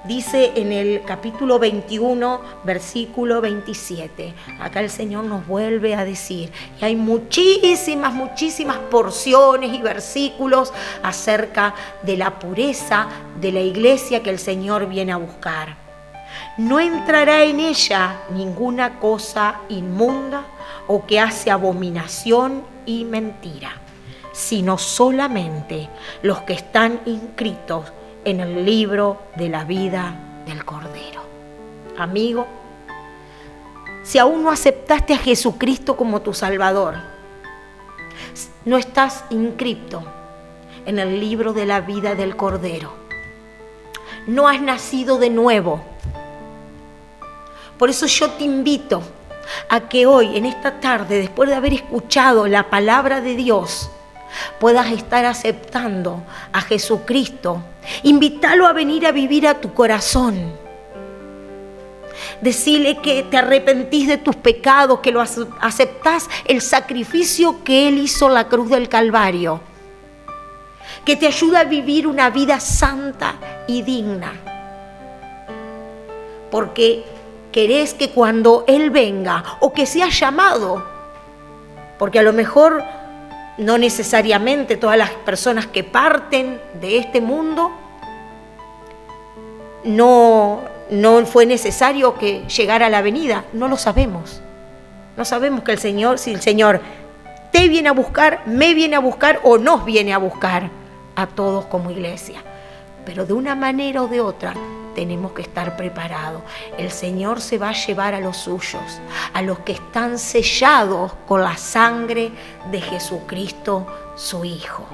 dice en el capítulo 21, versículo 27. Acá el Señor nos vuelve a decir, y hay muchísimas porciones y versículos acerca de la pureza de la iglesia que el Señor viene a buscar. No entrará en ella ninguna cosa inmunda o que hace abominación y mentira, sino solamente los que están inscritos en el libro de la vida del Cordero. Amigo, si aún no aceptaste a Jesucristo como tu Salvador, no estás inscrito en el libro de la vida del Cordero. No has nacido de nuevo. Por eso yo te invito a que hoy, en esta tarde, después de haber escuchado la palabra de Dios, puedas estar aceptando a Jesucristo. Invítalo a venir a vivir a tu corazón. Decile que te arrepentís de tus pecados, que lo aceptás el sacrificio que Él hizo en la cruz del Calvario, que te ayuda a vivir una vida santa y digna, porque querés que cuando Él venga, o que seas llamado, porque a lo mejor no necesariamente todas las personas que parten de este mundo, no fue necesario que llegara a la venida. No lo sabemos. No sabemos que si el Señor te viene a buscar, me viene a buscar o nos viene a buscar a todos como iglesia. Pero de una manera o de otra tenemos que estar preparados. El Señor se va a llevar a los suyos, a los que están sellados con la sangre de Jesucristo, su Hijo.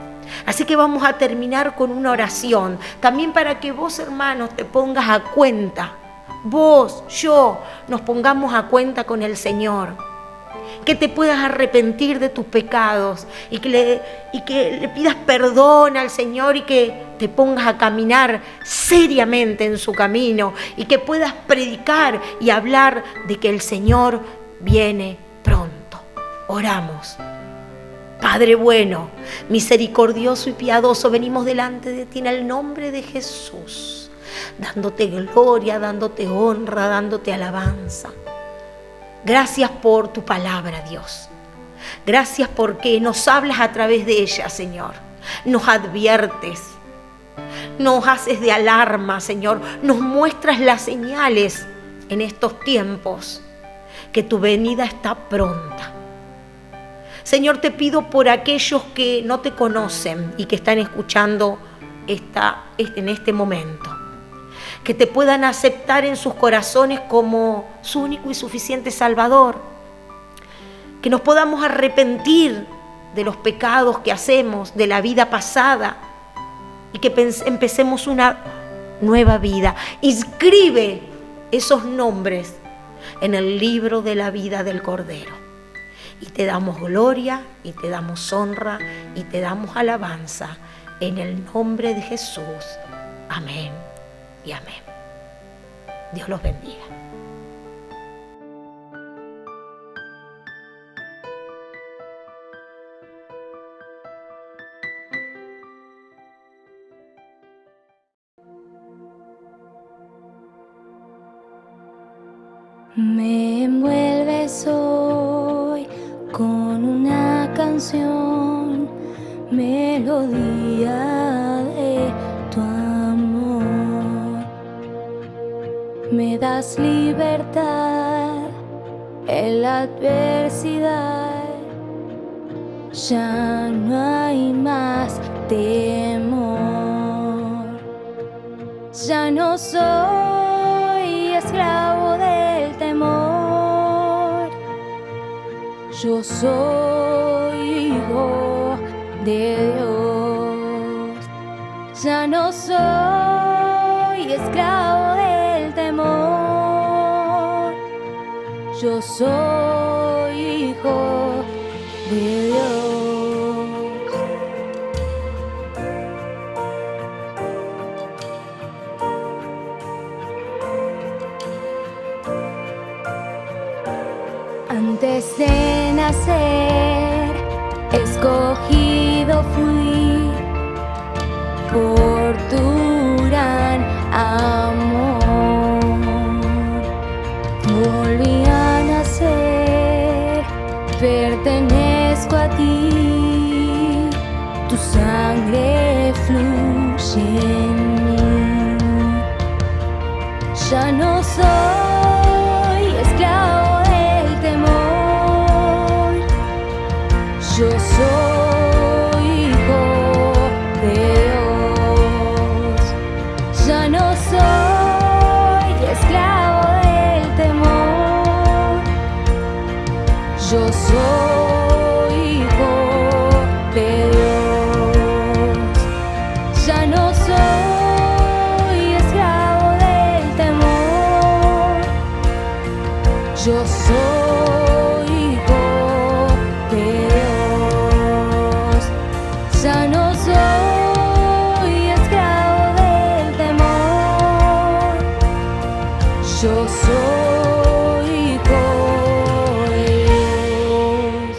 Así que vamos a terminar con una oración, también para que vos, hermanos, te pongas a cuenta. Vos, yo, nos pongamos a cuenta con el Señor. Que te puedas arrepentir de tus pecados y que le pidas perdón al Señor y que te pongas a caminar seriamente en su camino y que puedas predicar y hablar de que el Señor viene pronto. Oramos. Padre bueno, misericordioso y piadoso, venimos delante de ti en el nombre de Jesús, dándote gloria, dándote honra, dándote alabanza. Gracias por tu palabra, Dios. Gracias porque nos hablas a través de ella, Señor. Nos adviertes, nos haces de alarma, Señor. Nos muestras las señales en estos tiempos, que tu venida está pronta. Señor, te pido por aquellos que no te conocen y que están escuchando en este momento, que te puedan aceptar en sus corazones como su único y suficiente Salvador, que nos podamos arrepentir de los pecados que hacemos, de la vida pasada, y que empecemos una nueva vida. Inscribe esos nombres en el libro de la vida del Cordero. Y te damos gloria, y te damos honra, y te damos alabanza, en el nombre de Jesús. Amén y amén. Dios los bendiga. Me envuelves hoy con una canción, melodía de tu amor. Me das libertad en la adversidad, ya no hay más temor. Ya no soy esclavo del temor, yo soy hijo de Dios. Ya no soy esclavo del temor, yo soy hijo de Dios. Antes de nacer, escogido fui por tu gran amor. Volví a nacer, pertenezco a ti, tu sangre fluye en mí. Ya no soy esclavo del temor, yo soy hijo de Dios. Ya no soy esclavo del temor, yo soy hijo de Dios. Ya no soy esclavo del temor, yo soy hijo de Dios. Ya no soy esclavo del temor, yo soy hijo de Dios.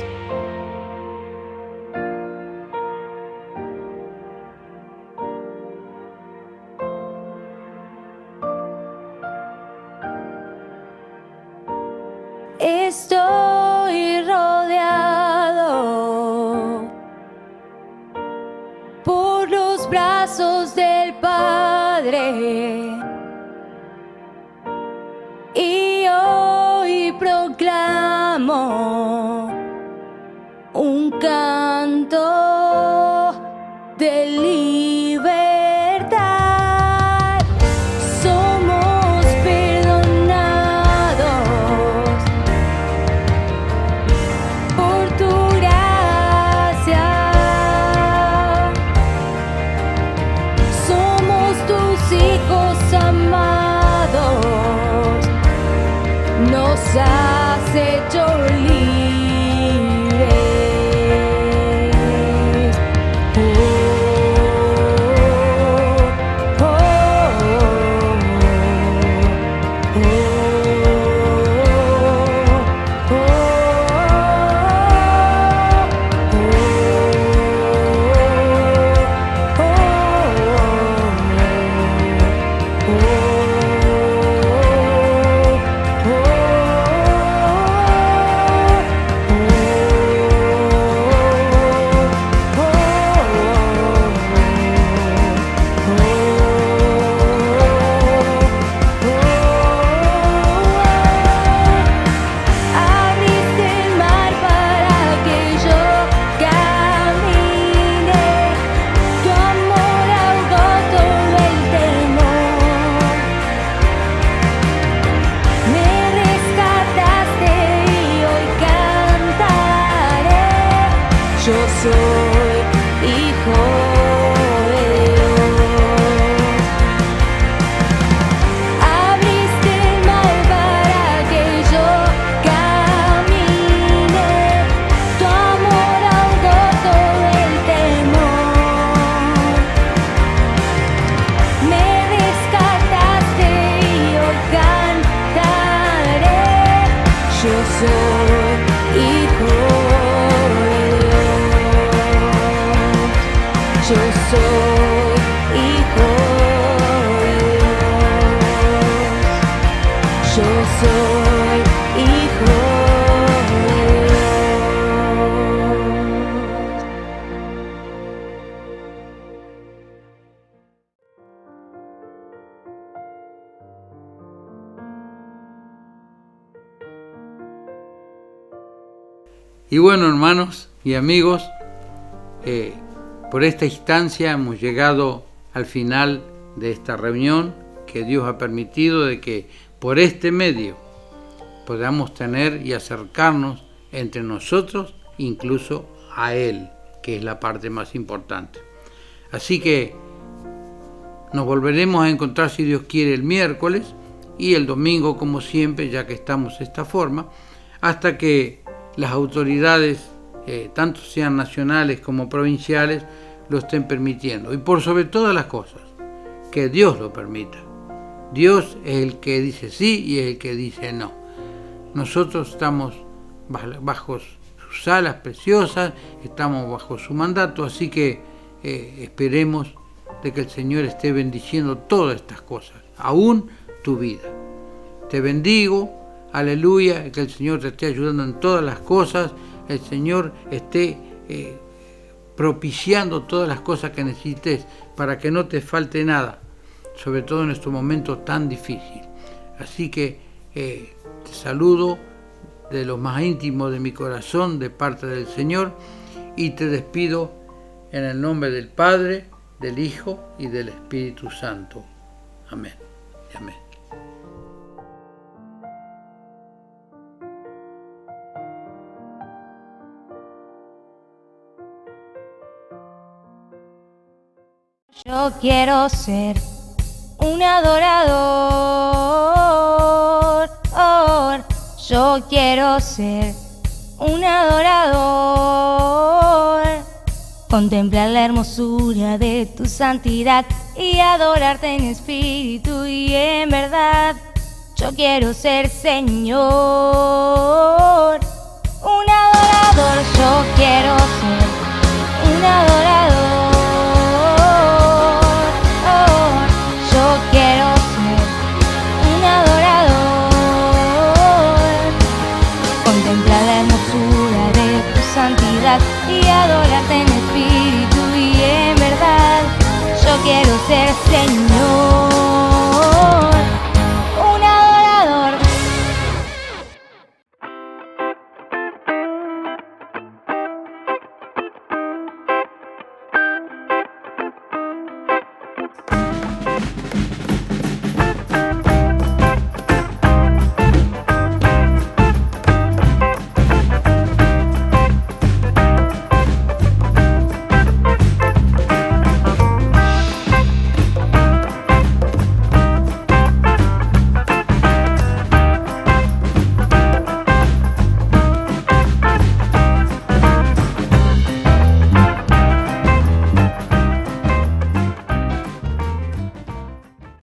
Estoy rodeado por los brazos del Padre y hoy proclamo un canto de libertad. Somos perdonados por tu gracia. Somos tus hijos amados. Nos has hecho libres. Yo soy hijo de Dios. Abriste el mar para que yo camine. Tu amor ahogó todo el temor. Me rescataste y hoy cantaré. Yo soy hijo de Dios. Yo soy hijo de Dios. Yo soy hijo de Dios. Y bueno, hermanos y amigos, por esta instancia hemos llegado al final de esta reunión que Dios ha permitido de que por este medio podamos tener y acercarnos entre nosotros, incluso a Él, que es la parte más importante. Así que nos volveremos a encontrar, si Dios quiere, el miércoles y el domingo, como siempre, ya que estamos de esta forma, hasta que las autoridades, tanto sean nacionales como provinciales, lo estén permitiendo. Y por sobre todas las cosas, que Dios lo permita. Dios es el que dice sí y es el que dice no. Nosotros estamos bajo sus alas preciosas, estamos bajo su mandato, así que esperemos de que el Señor esté bendiciendo todas estas cosas, aún tu vida. Te bendigo, aleluya, que el Señor te esté ayudando en todas las cosas, el Señor esté propiciando todas las cosas que necesites para que no te falte nada, sobre todo en este momento tan difícil. Así que te saludo de lo más íntimo de mi corazón, de parte del Señor, y te despido en el nombre del Padre, del Hijo y del Espíritu Santo. Amén y amén. Yo quiero ser un adorador. Yo quiero ser un adorador. Contemplar la hermosura de tu santidad y adorarte en espíritu y en verdad. Yo quiero ser, Señor, un adorador. Yo quiero ser un adorador. Yo quiero ser un adorador. Contemplar la hermosura de tu santidad y adorarte en espíritu y en verdad. Yo quiero ser, Señor.